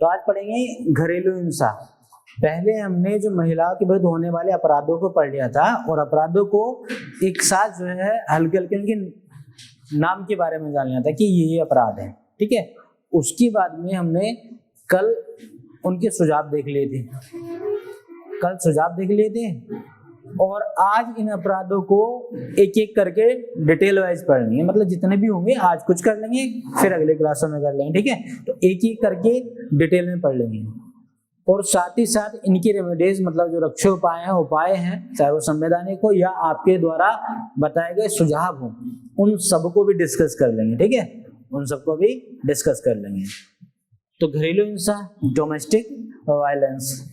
तो आज पढ़ेंगे घरेलू हिंसा। पहले हमने जो महिलाओं के विरुद्ध होने वाले अपराधों को पढ़ लिया था और अपराधों को एक साथ जो है हल्के हल्के उनके नाम के बारे में जान लिया था कि ये अपराध है, ठीक है। उसके बाद में हमने कल उनके सुझाव देख लिए थे, और आज इन अपराधों को एक एक करके डिटेल वाइज पढ़नी है। मतलब जितने भी होंगे आज कुछ कर लेंगे, फिर अगले क्लासों में कर लेंगे, ठीक है। तो एक एक करके डिटेल में पढ़ लेंगे और साथ ही साथ इनकी रेमेडीज मतलब जो रक्षा उपाय हैं चाहे वो संवैधानिक हो या आपके द्वारा बताए गए सुझाव हो, उन सबको भी डिस्कस कर लेंगे, ठीक है। उन सबको भी डिस्कस कर लेंगे। तो घरेलू हिंसा, डोमेस्टिक वायलेंस।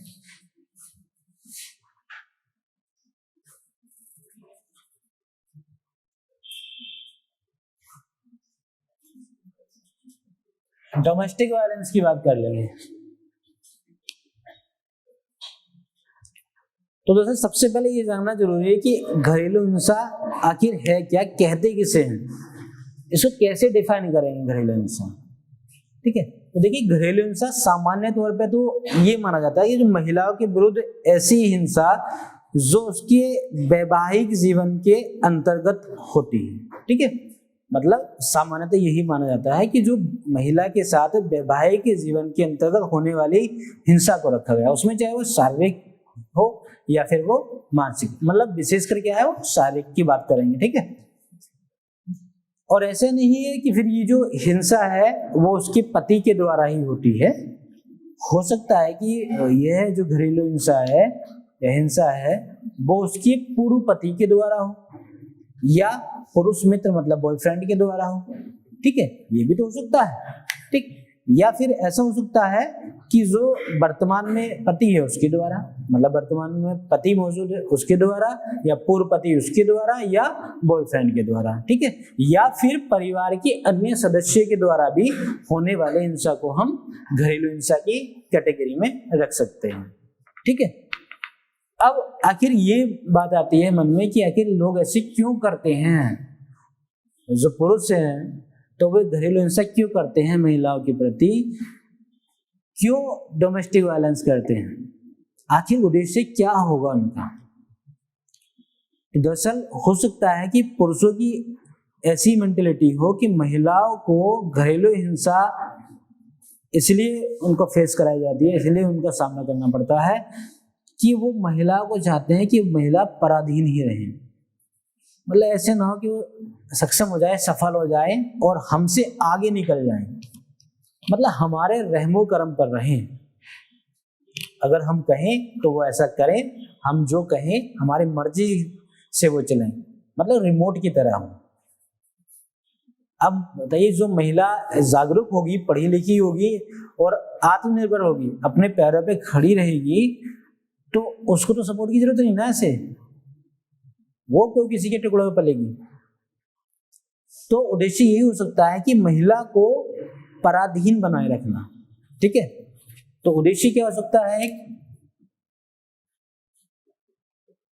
डोमेस्टिक वायलेंस की बात कर लेंगे। तो दोस्तों सबसे पहले ये जानना जरूरी है कि घरेलू हिंसा आखिर है क्या, कहते किसे हैं, इसको कैसे डिफाइन करेंगे घरेलू हिंसा, ठीक है। तो देखिए घरेलू हिंसा सामान्य तौर पे तो ये माना जाता है कि जो महिलाओं के विरुद्ध ऐसी हिंसा जो उसके वैवाहिक जीवन के अंतर्गत होती है, ठीक है। मतलब सामान्यतः यही माना जाता है कि जो महिला के साथ वैवाहिक जीवन के अंतर्गत होने वाली हिंसा को रखा गया, उसमें चाहे वो शारीरिक हो या फिर वो मानसिक, मतलब विशेष करके क्या है वो शारीरिक की बात करेंगे, ठीक है। और ऐसे नहीं है कि फिर ये जो हिंसा है वो उसके पति के द्वारा ही होती है। हो सकता है कि यह जो घरेलू हिंसा है या हिंसा है वो उसके पूर्व पति के द्वारा हो या पुरुष मित्र मतलब बॉयफ्रेंड के द्वारा हो, ठीक है। ये भी तो हो सकता है, ठीक। या फिर ऐसा हो सकता है कि जो वर्तमान में पति है उसके द्वारा, मतलब वर्तमान में पति मौजूद है उसके द्वारा, या पूर्व पति उसके द्वारा, या बॉयफ्रेंड के द्वारा, ठीक है। या फिर परिवार के अन्य सदस्य के द्वारा भी होने वाले हिंसा को हम घरेलू हिंसा की कैटेगरी में रख सकते हैं, ठीक है। अब आखिर ये बात आती है मन में कि आखिर लोग ऐसे क्यों करते हैं, जो पुरुष हैं तो वे घरेलू हिंसा क्यों करते हैं महिलाओं के प्रति, क्यों डोमेस्टिक वायलेंस करते हैं, आखिर उद्देश्य क्या होगा उनका। दरअसल हो सकता है कि पुरुषों की ऐसी मेंटेलिटी हो कि महिलाओं को घरेलू हिंसा इसलिए उनको फेस कराई जाती है, इसलिए उनका सामना करना पड़ता है कि वो महिलाओं को चाहते हैं कि महिला पराधीन ही रहे। मतलब ऐसे ना हो कि वो सक्षम हो जाए, सफल हो जाए और हमसे आगे निकल जाए, मतलब हमारे रहमो कर्म पर रहें। अगर हम कहें तो वो ऐसा करें, हम जो कहें हमारी मर्जी से वो चलें, मतलब रिमोट की तरह हो। अब बताइए जो महिला जागरूक होगी, पढ़ी लिखी होगी और आत्मनिर्भर होगी, अपने पैरों पे खड़ी रहेगी, तो उसको तो सपोर्ट की जरूरत नहीं ना ऐसे, वो क्यों किसी के टुकड़ों में पलेगी। तो उद्देश्य यही हो सकता है कि महिला को पराधीन बनाए रखना, ठीक है। तो उद्देश्य क्या हो सकता है,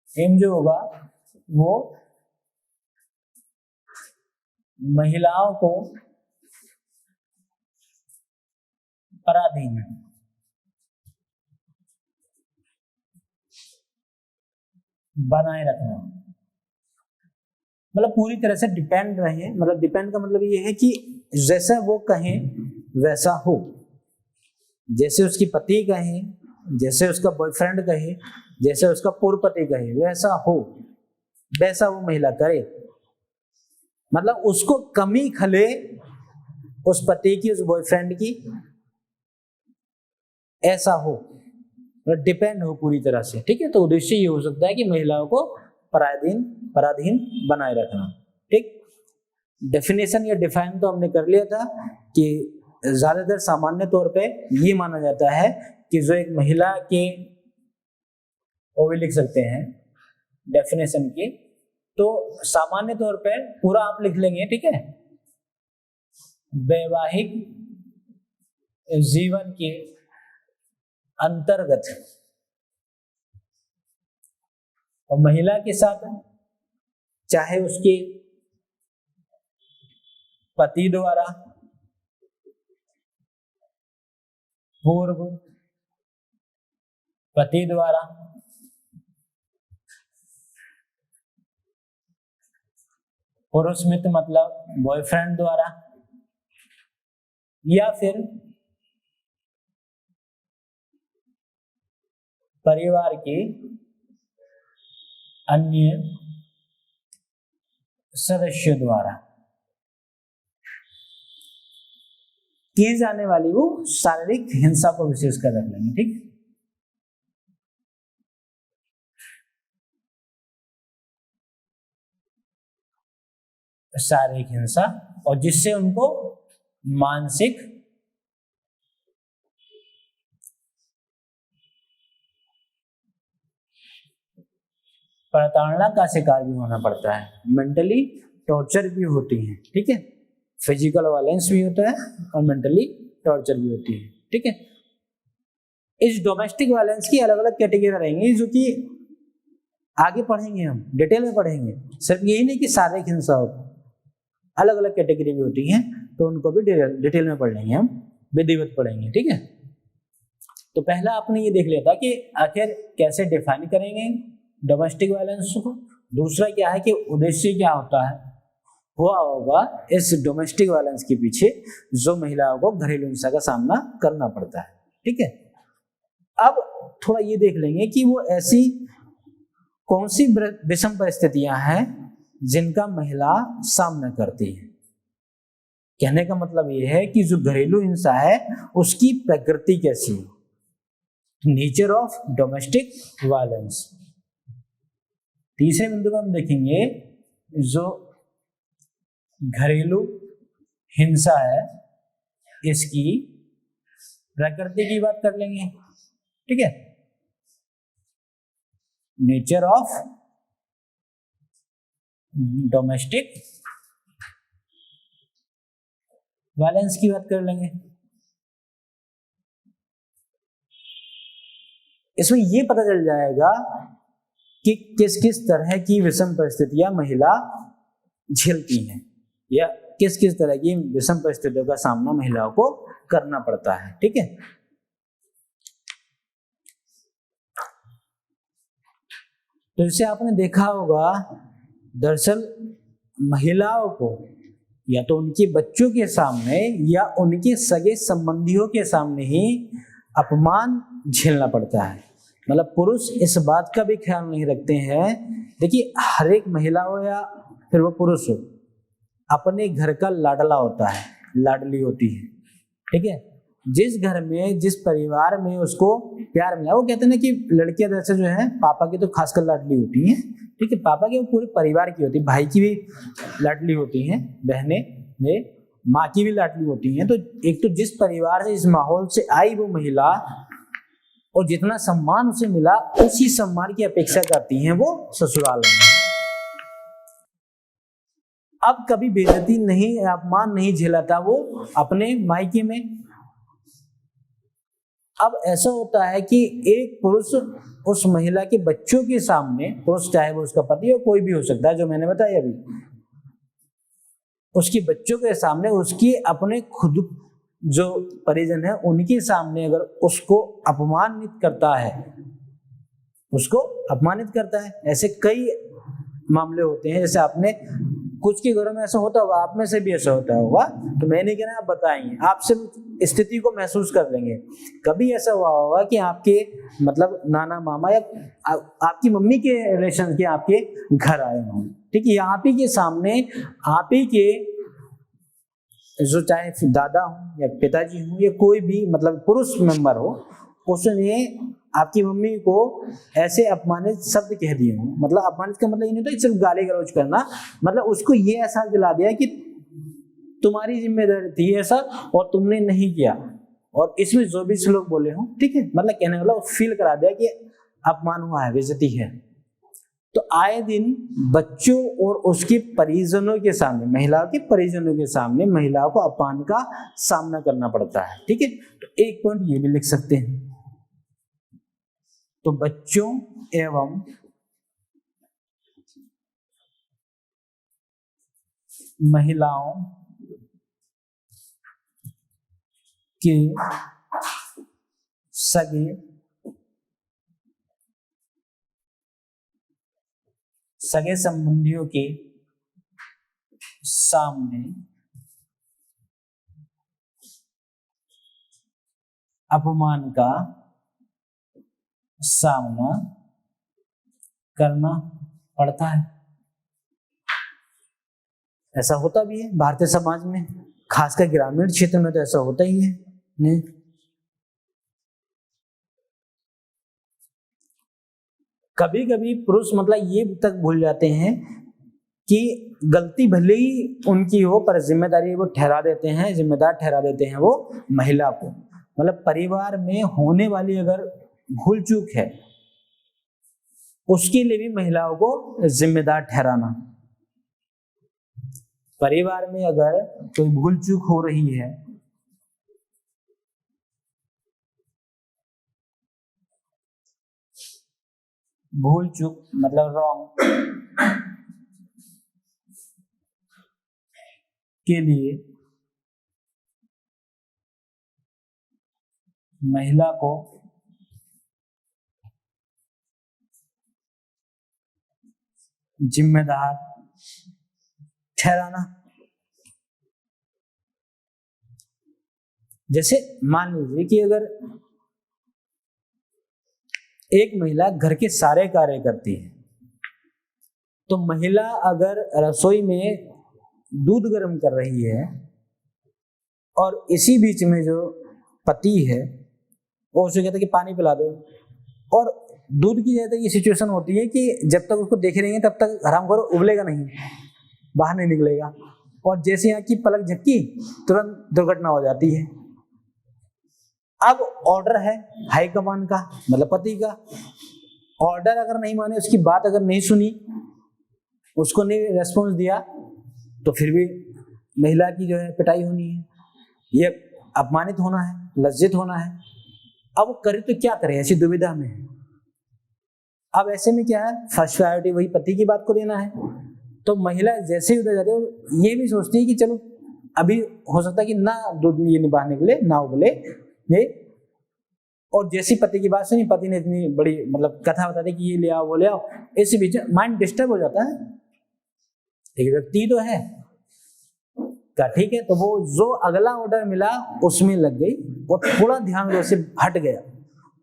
एम जो होगा वो महिलाओं को पराधीन बनाए रखना, मतलब पूरी तरह से डिपेंड रहे। मतलब डिपेंड का मतलब ये है कि जैसा वो कहें वैसा हो, जैसे उसकी पति कहे, जैसे उसका बॉयफ्रेंड कहे, जैसे उसका पूर्व पति कहे वैसा हो, वैसा वो महिला करे। मतलब उसको कमी खले उस पति की, उस बॉयफ्रेंड की, ऐसा हो, मतलब डिपेंड हो पूरी तरह से, ठीक है। तो उद्देश्य ये हो सकता है कि महिलाओं को पराधीन बनाए रखना, ठीक। डेफिनेशन या डिफाइन तो हमने कर लिया था कि ज्यादातर सामान्य तौर पे ये माना जाता है कि जो एक महिला के, वो भी लिख सकते हैं डेफिनेशन की, तो सामान्य तौर पे पूरा आप लिख लेंगे, ठीक है। वैवाहिक जीवन के अंतर्गत और महिला के साथ चाहे उसके पति द्वारा पूर्व पति द्वारा, पुरुष मित्र मतलब बॉयफ्रेंड द्वारा, या फिर परिवार के अन्य सदस्यों द्वारा की जाने वाली वो शारीरिक हिंसा को विशेष कर रख लेंगे। ठीक, शारीरिक हिंसा, और जिससे उनको मानसिक प्रताड़ना का शिकार भी होना पड़ता है, मेंटली टॉर्चर भी होती है। ठीक है, फिजिकल वायलेंस भी होता है और मेंटली टॉर्चर भी होती है। ठीक है, इस डोमेस्टिक वायलेंस की अलग अलग कैटेगरी रहेंगी जो कि आगे पढ़ेंगे, हम डिटेल में पढ़ेंगे। सिर्फ यही नहीं कि शारीरिक हिंसा हो, अलग अलग कैटेगरी भी होती हैं, तो उनको भी डिटेल में पढ़ लेंगे, हम विधिवत पढ़ेंगे। ठीक है, तो पहला आपने ये देख लिया था कि आखिर कैसे डिफाइन करेंगे डोमेस्टिक वायलेंस को, दूसरा क्या है कि उद्देश्य क्या होता है, हुआ होगा इस डोमेस्टिक वायलेंस के पीछे जो महिलाओं को घरेलू हिंसा का सामना करना पड़ता है। ठीक है, अब थोड़ा ये देख लेंगे कि वो ऐसी कौन सी विषम परिस्थितियां हैं जिनका महिला सामना करती है। कहने का मतलब ये है कि जो घरेलू हिंसा है उसकी प्रकृति कैसी है, नेचर ऑफ डोमेस्टिक वायलेंस। तीसरे बिंदु में हम देखेंगे जो घरेलू हिंसा है इसकी प्रकृति की बात कर लेंगे। ठीक है, नेचर ऑफ डोमेस्टिक वायलेंस की बात कर लेंगे। इसमें यह पता चल जाएगा कि किस किस तरह की विषम परिस्थितियां महिला झेलती हैं या किस किस तरह की विषम परिस्थितियों का सामना महिलाओं को करना पड़ता है। ठीक है, तो इसे आपने देखा होगा, दरअसल महिलाओं को या तो उनके बच्चों के सामने या उनके सगे संबंधियों के सामने ही अपमान झेलना पड़ता है। मतलब पुरुष इस बात का भी ख्याल नहीं रखते हैं। देखिए, हर एक महिला हो या फिर वो पुरुष हो, अपने घर का लाडला होता है, लाडली होती है। ठीक है, जिस घर में जिस परिवार में उसको प्यार मिला, वो कहते हैं ना कि लड़कियां जैसे जो है पापा की तो खासकर लाडली होती हैं। ठीक है, पापा की वो पूरे परिवार की होती है, भाई की भी लाडली होती हैं, बहनें माँ की भी लाडली होती हैं। तो एक तो जिस परिवार से, इस माहौल से आई वो महिला, और जितना सम्मान उसे मिला उसी सम्मान की अपेक्षा करती हैं वो ससुराल में। अब कभी बेइज्जती नहीं, अपमान नहीं झेला था वो अपने मायके में। अब ऐसा होता है कि एक पुरुष उस महिला के बच्चों के सामने, पुरुष चाहे वो उसका पति हो, कोई भी हो सकता है, जो मैंने बताया अभी, उसके बच्चों के सामने, उसकी अपने खुद जो परिजन है उनके सामने अगर उसको अपमानित करता है, उसको अपमानित करता है। ऐसे कई मामले होते हैं, जैसे आपने कुछ के घरों में ऐसा होता होगा, आप में से भी ऐसा होता होगा, तो मैं नहीं कहना, आप बताएंगे, आपसे स्थिति को महसूस कर लेंगे। कभी ऐसा हुआ होगा कि आपके मतलब नाना मामा या आपकी मम्मी के रिलेशन के आपके घर आए हों। ठीक है, आप ही के सामने, आप ही के जो चाहे दादा हो या पिताजी हो या कोई भी मतलब पुरुष मेंबर हो, उसने आपकी मम्मी को ऐसे अपमानित शब्द कह दिए हो। मतलब अपमानित का मतलब ये नहीं था सिर्फ गाली गलौज करना, मतलब उसको ये एहसास दिला दिया कि तुम्हारी जिम्मेदारी थी ऐसा और तुमने नहीं किया, और इसमें जो भी लोग बोले हो, ठीक है, मतलब कहने वाला फील करा दिया कि अपमान हुआ है, बेइज्जती है। तो आए दिन बच्चों और उसके परिजनों के सामने, महिलाओं के परिजनों के सामने महिलाओं को अपमान का सामना करना पड़ता है। ठीक है, तो एक पॉइंट ये भी लिख सकते हैं, तो बच्चों एवं महिलाओं के सगे सगे संबंधियों के सामने अपमान का सामना करना पड़ता है। ऐसा होता भी है भारतीय समाज में, खासकर ग्रामीण क्षेत्र में तो ऐसा होता ही है। नहीं, कभी कभी पुरुष मतलब ये तक भूल जाते हैं कि गलती भले ही उनकी हो पर जिम्मेदारी वो ठहरा देते हैं, जिम्मेदार ठहरा देते हैं वो महिला को। मतलब परिवार में होने वाली अगर भूल चूक है उसके लिए भी महिलाओं को जिम्मेदार ठहराना। परिवार में अगर कोई भूल चूक हो रही है भूल चूक मतलब रॉन्ग के लिए महिला को जिम्मेदार ठहराना। जैसे मान लीजिए कि अगर एक महिला घर के सारे कार्य करती है तो महिला अगर रसोई में दूध गर्म कर रही है और इसी बीच में जो पति है वो उसे कहता है कि पानी पिला दो, और दूध की ज्यादा ये सिचुएशन होती है कि जब तक उसको देख रही है तब तक हरामखोर उबलेगा नहीं, बाहर नहीं निकलेगा, और जैसे यहाँ की पलक झपकी तुरंत दुर्घटना हो जाती है। अब ऑर्डर है हाई कमान का मतलब पति का, ऑर्डर अगर नहीं माने, उसकी बात अगर नहीं सुनी, उसको नहीं रेस्पॉन्स दिया तो फिर भी महिला की जो है पिटाई होनी है, ये अपमानित होना है, लज्जित होना है। अब वो करे तो क्या करे, ऐसी दुविधा में है। अब ऐसे में क्या है, फर्स्ट प्रायोरिटी वही पति की बात को देना है। तो महिला जैसे ही उधर जाती है ये भी सोचती है कि चलो अभी हो सकता है कि ना दूध ये निभाने के लिए ना उबले ये, और जैसी पति की बात सुनी, पति ने इतनी बड़ी मतलब कथा बता दी कि ये ले आओ वो ले आओ, इसी बीच माइंड डिस्टर्ब हो जाता है। एक व्यक्ति तो है का ठीक है, तो वो जो अगला ऑर्डर मिला उसमें लग गई और थोड़ा ध्यान से हट गया,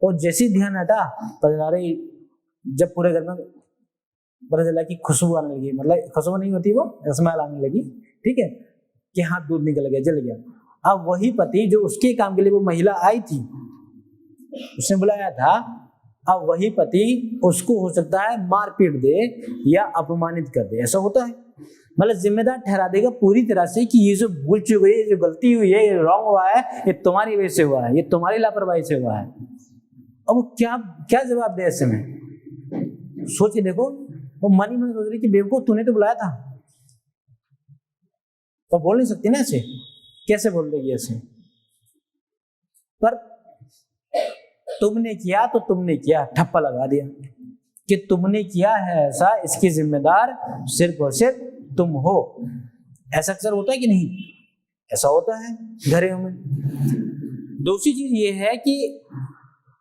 और जैसे ध्यान हटा पता रही जब पूरे घर में पता चला कि खुशबू आने लगी, मतलब खुशबू नहीं होती वो स्मेल आने लगी, ठीक है, कि हाँ दूध निकल गया, जल गया। अब वही पति जो उसके काम के लिए वो महिला आई थी उसने बुलाया था, अब वही पति उसको हो सकता है मार पीट दे या अपमानित कर दे, ऐसा होता है। मतलब जिम्मेदार ठहरा देगा पूरी तरह से कि ये जो भूल चुक गई, जो गलती हुई है, ये रॉन्ग हुआ है, ये तुम्हारी वजह से हुआ है, ये तुम्हारी लापरवाही से हुआ है। अब वो क्या क्या जवाब दे ऐसे में, सोच के देखो। वो मन ही मन सोच रही कि बेवकूफ तूने तो बुलाया था, तो बोल नहीं सकती ना ऐसे, कैसे बोल देगी ऐसे। पर तुमने किया तो तुमने किया, ठप्पा लगा दिया कि तुमने किया है ऐसा, इसकी जिम्मेदार सिर्फ और सिर्फ तुम हो। ऐसा अक्सर होता है कि नहीं, ऐसा होता है घरों में। दूसरी चीज ये है कि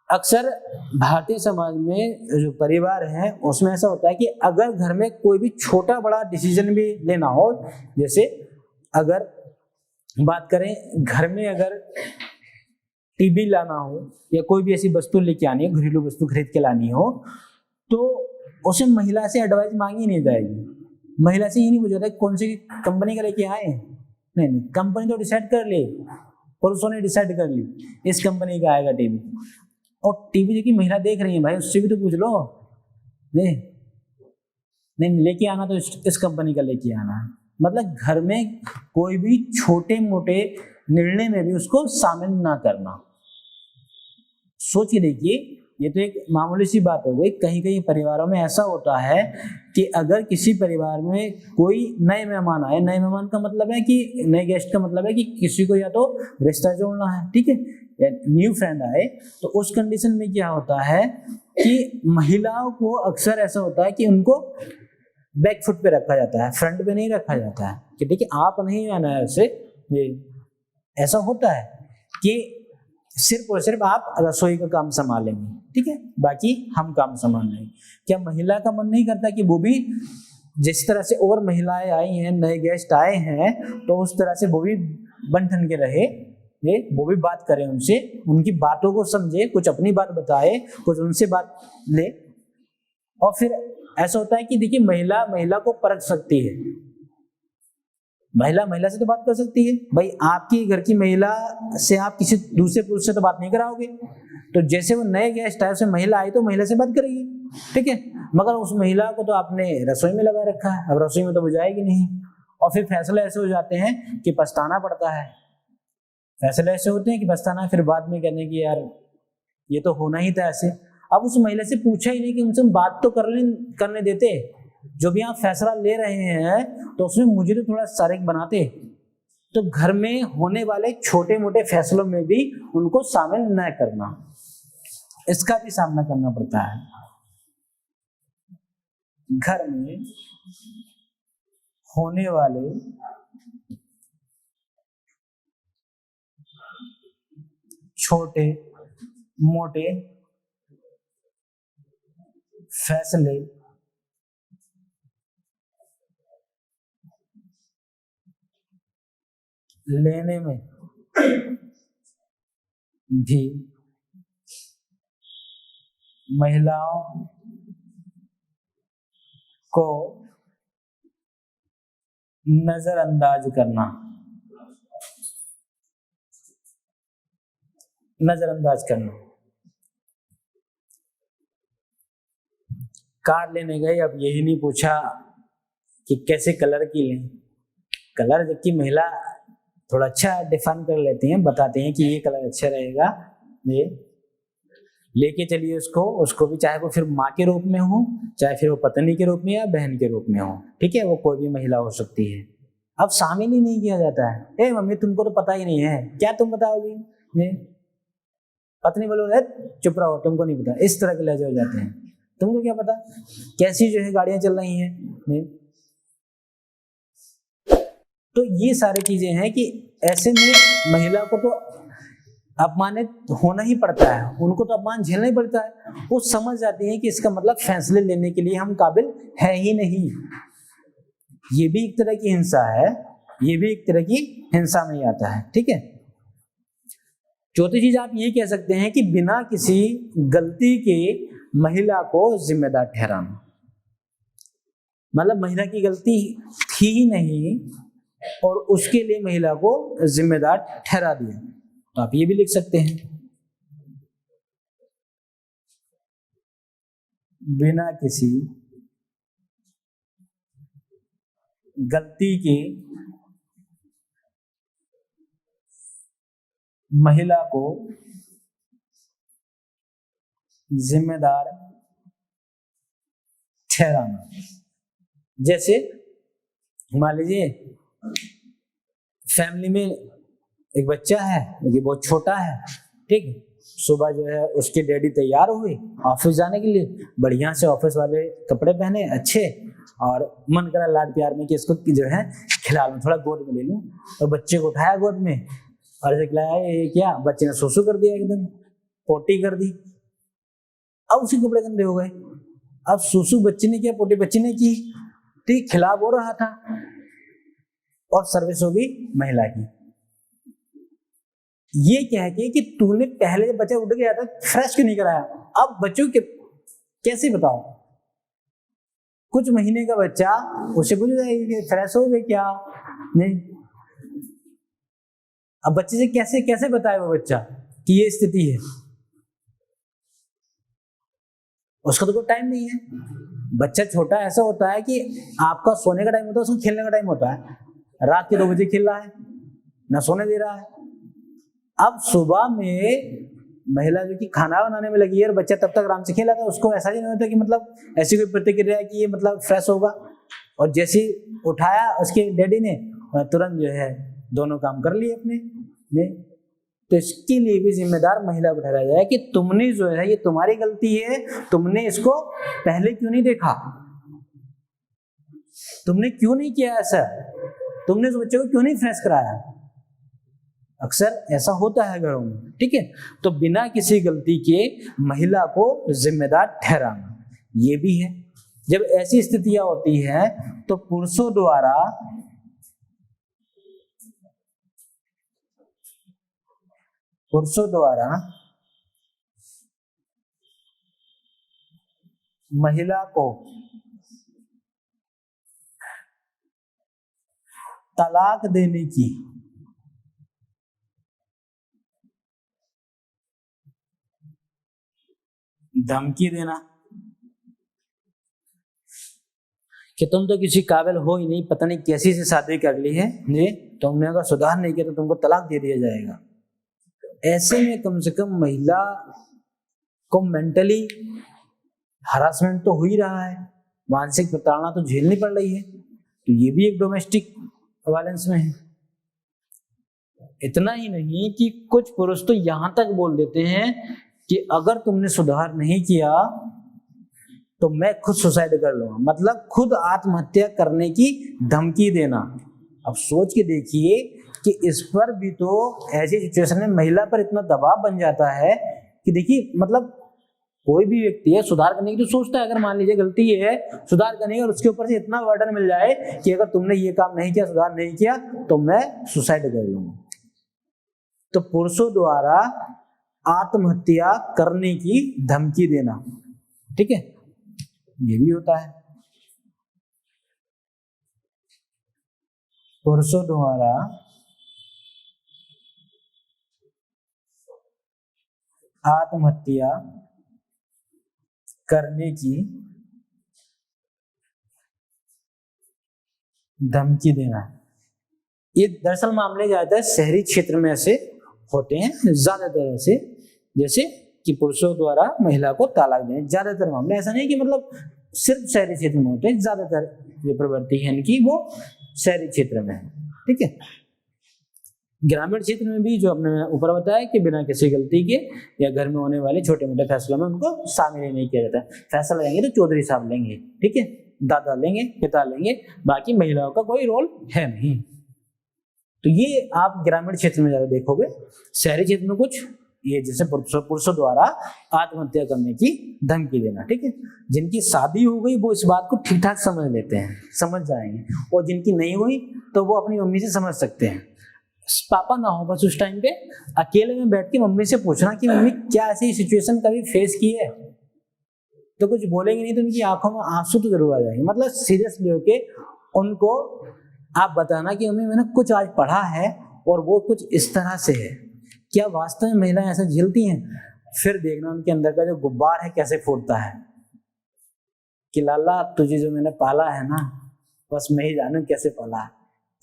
अक्सर भारतीय समाज में जो परिवार है उसमें ऐसा होता है कि अगर घर में कोई भी छोटा बड़ा डिसीजन भी लेना हो, जैसे अगर बात करें घर में अगर टीवी लाना हो या कोई भी ऐसी वस्तु लेके आनी हो, घरेलू वस्तु खरीद के लानी हो, तो उसे महिला से एडवाइस मांगी नहीं जाएगी। महिला से ये नहीं पूछा था कौन सी कंपनी का लेके आए, नहीं, कंपनी तो डिसाइड कर ली, पुरुषों ने डिसाइड कर ली इस कंपनी का आएगा टीवी, और टीवी जो महिला देख रही है भाई उससे भी तो पूछ लो, नहीं लेके आना तो इस कंपनी का लेके आना है। मतलब घर में कोई भी छोटे मोटे निर्णय में भी उसको शामिल ना करना। सोच के देखिए, ये तो एक मामूली सी बात हो गई। कहीं कहीं परिवारों में ऐसा होता है कि अगर किसी परिवार में कोई नए मेहमान आए, नए मेहमान का मतलब है कि नए गेस्ट का मतलब है कि किसी को या तो रिश्ता जोड़ना है, ठीक है, या न्यू फ्रेंड आए, तो उस कंडीशन में क्या होता है कि महिलाओं को अक्सर ऐसा होता है कि उनको बैक फुट पे रखा जाता है, फ्रंट पे नहीं रखा जाता है कि देखिए आप नहीं आना है ऐसे। ये ऐसा होता है कि सिर्फ और सिर्फ आप रसोई का काम संभालेंगे, ठीक है, बाकी हम काम संभाल लेंगे। क्या महिला का मन नहीं करता कि वो भी जिस तरह से और महिलाएं आई हैं, नए गेस्ट आए हैं, तो उस तरह से वो भी बन ठन के रहे, वो भी बात करें उनसे, उनकी बातों को समझे, कुछ अपनी बात बताए, कुछ उनसे बात ले। और फिर ऐसा होता है कि देखिए महिला महिला को परख सकती है, महिला महिला से तो बात कर सकती है। भाई आपकी घर की महिला से आप किसी दूसरे पुरुष से तो बात नहीं कराओगे, तो जैसे वो नए गेस्ट आए, उसमें महिला आई तो महिला से बात करेगी, ठीक है, मगर उस महिला को तो आपने रसोई में लगा रखा है, अब रसोई में तो वो जाएगी नहीं। और फिर फैसले ऐसे हो जाते हैं कि पछताना पड़ता है, फैसले ऐसे होते हैं कि पछताना, फिर बाद में कहने की यार ये तो होना ही था ऐसे। अब उस महिला से पूछा ही नहीं कि उनसे बात तो करने देते, जो भी आप फैसला ले रहे हैं तो उसमें मुझे तो थोड़ा शारीरिक बनाते, तो घर में होने वाले छोटे मोटे फैसलों में भी उनको शामिल न करना, इसका भी सामना करना पड़ता है। घर में होने वाले छोटे मोटे फैसले लेने में भी महिलाओं को नजरअंदाज करना, नजरअंदाज करना। कार लेने गए, अब यही नहीं पूछा कि कैसे कलर की लें, कलर जबकि महिला थोड़ा अच्छा डिफाइन कर लेती हैं, बताते हैं कि ये कलर अच्छा रहेगा, ये लेके चलिए उसको भी, चाहे वो फिर माँ के रूप में हो, चाहे फिर वो पत्नी के रूप में या बहन के रूप में हो, ठीक है, वो कोई भी महिला हो सकती है। अब शामिल ही नहीं किया जाता है, ए मम्मी तुमको तो पता ही नहीं है, क्या तुम बताओगी, पत्नी बोलो चुप रहो तुमको नहीं पता, इस तरह के लहजे हो जाते हैं, तुमको क्या पता कैसी जो है गाड़ियां चल रही हैं। तो ये सारी चीजें हैं कि ऐसे में महिला को तो अपमानित होना ही पड़ता है, उनको तो अपमान झेलना ही पड़ता है। वो समझ जाती है कि इसका मतलब फैसले लेने के लिए हम काबिल है ही नहीं। ये भी एक तरह की हिंसा है, ये भी एक तरह की हिंसा में ही आता है, ठीक है। चौथी चीज आप ये कह सकते हैं कि बिना किसी गलती के महिला को जिम्मेदार ठहराना, मतलब महिला की गलती थी ही नहीं और उसके लिए महिला को जिम्मेदार ठहरा दिया, तो आप ये भी लिख सकते हैं, बिना किसी गलती के महिला को जिम्मेदार ठहराना। जैसे मान लीजिए फैमिली में एक बच्चा है जो बहुत छोटा है, ठीक, सुबह जो है उसके डैडी तैयार हुए ऑफिस जाने के लिए, बढ़िया से ऑफिस वाले कपड़े पहने अच्छे, और मन करा लाड प्यार में कि इसको जो है खिला लूं, थोड़ा गोद में ले लूं, और बच्चे को उठाया गोद में और ऐसे खिलाया, ये क्या, बच्चे ने सुसु कर दिया, एकदम पोटी कर दी, अब उसके कपड़े गंदे हो गए। अब सुसु बच्चे ने किया, पोटी बच्चे ने की, ठीक, खिला वो रहा था और सर्विस होगी महिला की। ये कह के कि तूने पहले जब बच्चा उठ गया था फ्रेश क्यों नहीं कराया, अब बच्चों के कैसे बताओ, कुछ महीने का बच्चा, उसे पूछ जाएगी फ्रेश हो गए क्या, नहीं, अब बच्चे से कैसे कैसे बताए वो बच्चा कि ये स्थिति है, उसका तो कोई टाइम नहीं है। बच्चा छोटा ऐसा होता है कि आपका सोने का टाइम होता है, उसको खेलने का टाइम होता है, रात के 2 बजे खेल रहा है, ना सोने दे रहा है। अब सुबह में महिला जो कि खाना बनाने में लगी है और बच्चा तब तक आराम से खेला था, उसको ऐसा ही नहीं होता कि मतलब ऐसी कोई प्रतिक्रिया कि ये मतलब फ्रेश होगा, और जैसे उठाया उसके डैडी ने तुरंत जो है दोनों काम कर लिए अपने ने। तो इसके लिए भी जिम्मेदार महिला को ठहराया जाए कि तुमने जो है, ये तुम्हारी गलती है, तुमने इसको पहले क्यों नहीं देखा, तुमने क्यों नहीं किया ऐसा, तुमने उस बच्चे को क्यों नहीं फ्रेश कराया, अक्सर ऐसा होता है घरों में, ठीक है। तो बिना किसी गलती के महिला को जिम्मेदार ठहराना, ये भी है। जब ऐसी स्थितियां होती है तो पुरुषों द्वारा महिला को तलाक देने की धमकी देना कि तुम तो किसी काबिल हो ही नहीं, पता नहीं कैसी से शादी कर ली है जी, तुमने अगर सुधार नहीं किया तो तुमको तलाक दे दिया जाएगा। ऐसे में कम से कम महिला को मेंटली हरासमेंट तो हो ही रहा है, मानसिक प्रताड़ना तो झेलनी पड़ रही है, तो ये भी एक डोमेस्टिक वायलेंस में है। इतना ही नहीं कि कुछ पुरुष तो यहां तक बोल देते हैं कि अगर तुमने सुधार नहीं किया तो मैं खुद सुसाइड कर लूंगा, मतलब खुद आत्महत्या करने की धमकी देना। अब सोच के देखिए कि इस पर भी तो ऐसी सिचुएशन में महिला पर इतना दबाव बन जाता है कि देखिए, मतलब कोई भी व्यक्ति है सुधार करने की तो सोचता है, अगर मान लीजिए गलती है सुधार करने की और उसके ऊपर से इतना बर्डन मिल जाए कि अगर तुमने ये काम नहीं किया, सुधार नहीं किया, तो मैं सुसाइड कर लूंगा। तो पुरुषों द्वारा आत्महत्या करने की धमकी देना, ठीक है, ये भी होता है। पुरुषों द्वारा आत्महत्या करने की धमकी देना, ये दरअसल मामले ज्यादातर शहरी क्षेत्र में ऐसे होते हैं, ज्यादातर ऐसे, जैसे कि पुरुषों द्वारा महिला को तलाक देने, ज्यादातर मामले, ऐसा नहीं कि मतलब सिर्फ शहरी क्षेत्र में होते हैं, ज्यादातर जो प्रवृत्ति है इनकी वो शहरी क्षेत्र में है, ठीक है। ग्रामीण क्षेत्र में भी जो आपने ऊपर बताया कि बिना किसी गलती के या घर में होने वाले छोटे मोटे फैसलों में उनको शामिल ही नहीं किया जाता है। फैसला लेंगे तो चौधरी साहब लेंगे, ठीक है, दादा लेंगे, पिता लेंगे, बाकी महिलाओं का कोई रोल है नहीं। तो ये आप ग्रामीण क्षेत्र में ज्यादा देखोगे। शहरी क्षेत्र में कुछ ये जैसे पुरुषों द्वारा आत्महत्या करने की धमकी देना, ठीक है। जिनकी शादी हो गई वो इस बात को ठीक ठाक समझ लेते हैं, समझ जाएंगे, और जिनकी नहीं हुई तो वो अपनी मम्मी से समझ सकते हैं। पापा ना हो बस उस टाइम पे अकेले में बैठ के मम्मी से पूछना कि मम्मी क्या ऐसी सिचुएशन कभी फेस की है, तो कुछ बोलेंगे नहीं तो उनकी आंखों में आंसू तो जरूर आ जाएंगे। मतलब सीरियसली होके उनको आप बताना कि मम्मी मैंने कुछ आज पढ़ा है और वो कुछ इस तरह से है, क्या वास्तव में महिलाएं ऐसा झेलती हैं? फिर देखना उनके अंदर का जो गुब्बार है कैसे फूटता है कि लाला तुझे जो मैंने पाला है ना, बस मैं ही जानू कैसे पाला है,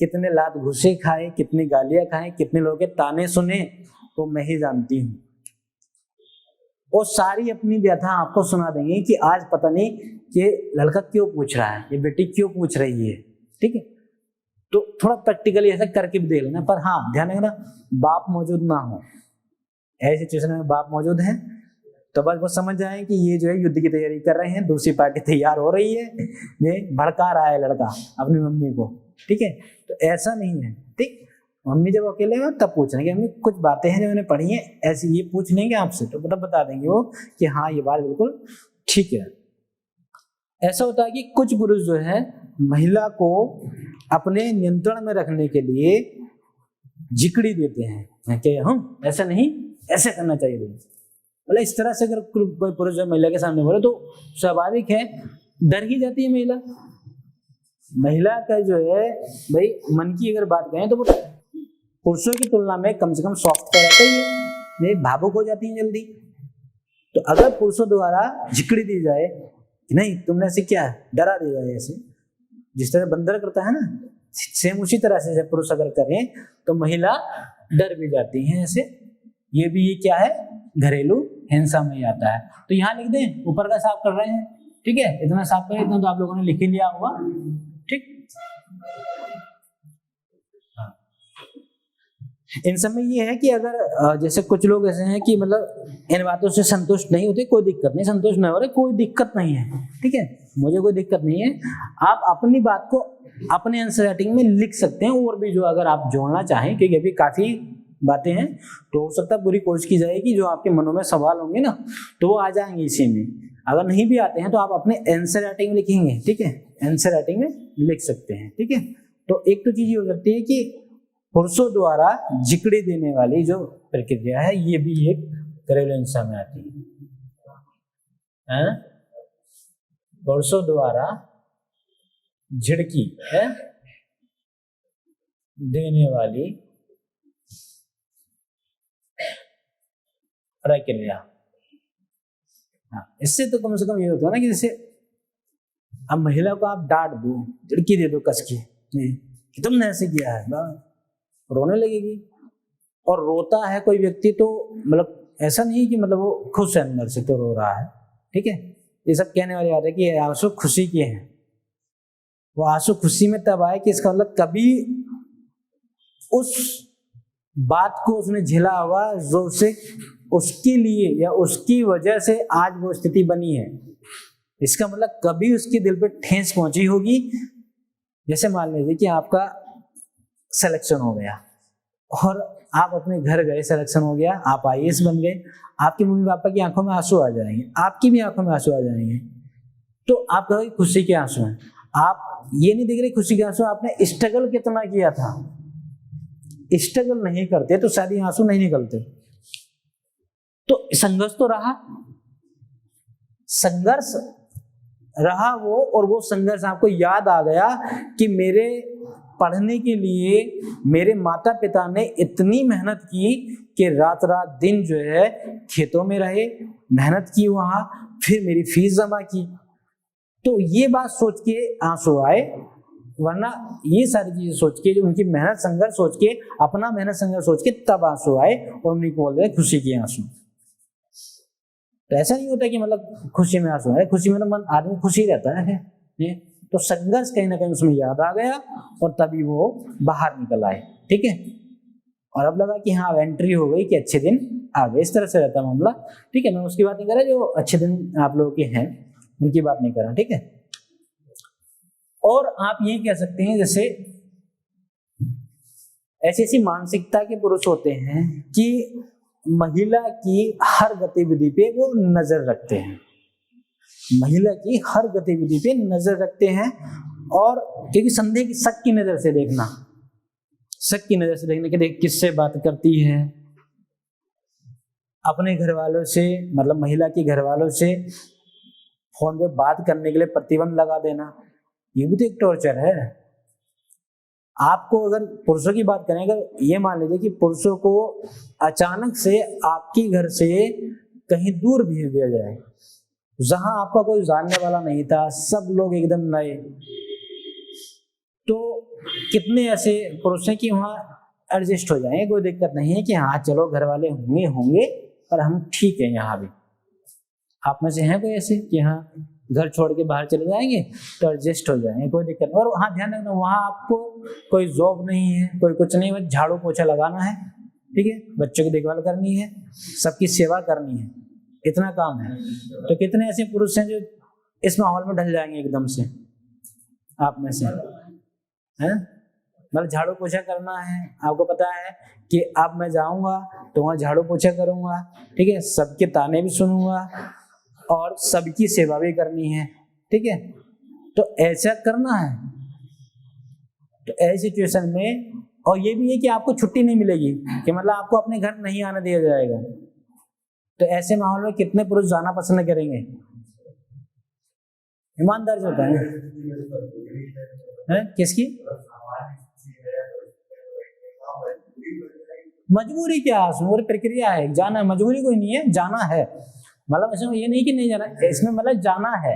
कितने लात घुसे खाए, कितनी गालियां खाए, कितने लोगों के ताने सुने, तो मैं ही जानती हूँ। और सारी अपनी व्यथा आपको सुना देंगे कि आज पता नहीं कि लड़का क्यों पूछ रहा है, ये बेटी क्यों पूछ रही है, ठीक है। तो थोड़ा प्रैक्टिकली ऐसा करके भी देख लेना, पर हाँ ध्यान रखना बाप मौजूद ना हो। ऐसी सिचुएशन में बाप मौजूद है तो बस वो समझ जाए कि ये जो है युद्ध की तैयारी कर रहे हैं, दूसरी पार्टी तैयार हो रही है, ये भड़का रहा है लड़का अपनी मम्मी को, ठीक है। तो ऐसा नहीं है, ठीक। मम्मी जब अकेले हो तब पूछ लेंगे, मम्मी कुछ बातें हैं जो मैंने पढ़ी है ऐसी, ये पूछ लेंगे आपसे तो मतलब बता देंगे वो कि हाँ ये बात बिल्कुल ठीक है। ऐसा होता है कि कुछ पुरुष जो है महिला को अपने नियंत्रण में रखने के लिए जिकड़ी देते हैं, मैं क्या हूं ऐसा नहीं, ऐसे करना चाहिए। मतलब इस तरह से अगर कोई पुरुष जो महिला के सामने बोले तो स्वाभाविक है डर ही जाती है महिला। महिला का जो है भाई मन की अगर बात करें तो वो पुरुषों की तुलना में कम से कम सॉफ्ट तो रहता ही है, भावुक हो जाती है जल्दी। तो अगर पुरुषों द्वारा जिकड़ी दी जाए कि नहीं तुमने ऐसे क्या डरा दिया जाए, ऐसे जिस तरह बंदर करता है ना, सेम उसी तरह से पुरुष अगर करें तो महिला डर भी जाती है ऐसे। ये भी ये क्या है, घरेलू हिंसा में आता है। तो यहाँ लिख दें, ऊपर का साफ कर रहे हैं, ठीक है, इतना साफ करें, इतना तो आप लोगों ने लिख ही लिया होगा, ठीक। इन सब में ये है कि अगर जैसे कुछ लोग ऐसे हैं कि मतलब इन बातों से संतुष्ट नहीं होते, कोई दिक्कत नहीं, संतुष्ट नहीं हो रहे कोई दिक्कत नहीं है, ठीक है, मुझे कोई दिक्कत नहीं है। आप अपनी बात को अपने आंसर राइटिंग में लिख सकते हैं, और भी जो अगर आप जोड़ना चाहें, क्योंकि अभी काफी बातें हैं, तो हो सकता है पूरी कोशिश की जाए कि जो आपके मनों में सवाल होंगे ना तो वो आ जाएंगे इसी में। अगर नहीं भी आते हैं तो आप अपने आंसर राइटिंग में लिखेंगे, ठीक है, आंसर राइटिंग में लिख सकते हैं, ठीक है। तो एक तो चीज ये हो सकती है कि पुरुषों द्वारा जिकड़ी देने वाली जो प्रक्रिया है ये भी एक घरेलू हिंसा में आती है। पुरुषों द्वारा झिड़की है देने वाली प्रक्रिया। हाँ, इससे तो कम से कम ये होता है ना कि जैसे अब महिला को आप डांट दो, झिड़की दे दो कस के कि तुमने ऐसे किया है, रोने लगेगी। और रोता है कोई व्यक्ति तो मतलब ऐसा नहीं कि मतलब वो खुश है अंदर से तो रो रहा है, ठीक है। ये सब कहने वाली बात है कि आंसू खुशी के हैं। वो आंसू खुशी में तब आए कि इसका मतलब कभी उस बात को उसने झेला हुआ जो उसे उसके लिए या उसकी वजह से आज वो स्थिति बनी है। इसका मतलब कभी उसके दिल पे ठेस पहुंची होगी। जैसे मान लीजिए कि आपका सिलेक्शन हो गया और आप अपने घर गए, सिलेक्शन हो गया, आप आईएएस बन गए, आपके मम्मी पापा की आंखों में आंसू आ जाएंगे, आपकी भी आंखों में आंसू आ जाएंगे। तो आप कहोगे खुशी के आंसू हैं। आप ये नहीं देख रहे खुशी के आंसू, आपने स्ट्रगल कितना किया था। स्ट्रगल नहीं करते तो शायद ये आंसू नहीं निकलते। तो संघर्ष तो रहा, संघर्ष रहा वो, और वो संघर्ष आपको याद आ गया कि मेरे पढ़ने के लिए मेरे माता पिता ने इतनी मेहनत की कि रात रात दिन जो है खेतों में रहे, मेहनत की वहां, फिर मेरी फीस जमा की। तो ये बात सोच के आंसू आए, वरना ये सारी चीजें सोच के, जो उनकी मेहनत संघर्ष सोच के, अपना मेहनत संघर्ष सोच के तब आंसू आए और उन्हीं को बोल रहे खुशी के आंसू। तो ऐसा नहीं होता कि मतलब खुशी में आंसू है, खुशी में तो मन आदमी खुशी रहता है। तो संघर्ष कहीं ना कहीं उसमें याद आ गया और तभी वो बाहर निकल आए, ठीक है। और अब लगा कि हाँ एंट्री हो गई कि अच्छे दिन आ गए। इस तरह से रहता मामला, ठीक है। मैं उसकी बात नहीं कर रहा जो अच्छे दिन आप लोगों के हैं उनकी बात नहीं कर रहा, ठीक है। और आप ये कह सकते हैं जैसे ऐसी ऐसी मानसिकता के पुरुष होते हैं कि महिला की हर गतिविधि पे वो नजर रखते हैं, महिला की हर गतिविधि पे नजर रखते हैं। और क्योंकि संदेह की शक की नजर से देखना, शक की नजर से देखने के देख किससे बात करती है, अपने घर वालों से, मतलब महिला के घर वालों से फोन पे बात करने के लिए प्रतिबंध लगा देना, ये भी तो एक टॉर्चर है। आपको अगर पुरुषों की बात करें, अगर ये मान लीजिए कि पुरुषों को अचानक से आपके घर से कहीं दूर भेज दिया जाए, जहां आपका कोई जानने वाला नहीं था, सब लोग एकदम नए, तो कितने ऐसे पुरुष हैं कि वहां एडजस्ट हो जाएंगे, कोई दिक्कत नहीं है कि हाँ चलो घर वाले होंगे पर हम ठीक है यहाँ भी। आप में से हैं कोई ऐसे कि हाँ घर छोड़ के बाहर चले जाएंगे तो एडजस्ट हो जाएंगे, कोई दिक्कत नहीं। और हाँ ध्यान रखना, वहां आपको कोई जॉब नहीं है, कोई कुछ नहीं, बस झाड़ू पोछा लगाना है, ठीक है, बच्चों की देखभाल करनी है, सबकी सेवा करनी है, इतना काम है। तो कितने ऐसे पुरुष हैं जो इस माहौल में ढल जाएंगे एकदम से, आप में से हैं। मतलब झाड़ू पोछा करना है, आपको पता है कि अब मैं जाऊंगा तो वहां झाड़ू पोछा करूंगा, ठीक है, सबके ताने भी सुनूंगा और सबकी सेवा भी करनी है, ठीक है। तो ऐसा करना है। तो ऐसी सिचुएशन में, और ये भी है कि आपको छुट्टी नहीं मिलेगी, कि मतलब आपको अपने घर नहीं आने दिया जाएगा। तो ऐसे माहौल में कितने पुरुष जाना पसंद करेंगे? ईमानदार से होता है किसकी मजबूरी, क्या मजबूरी प्रक्रिया है, जाना है, मजबूरी कोई नहीं है, जाना है। मतलब इसमें ये नहीं कि नहीं जाना, इसमें मतलब जाना है,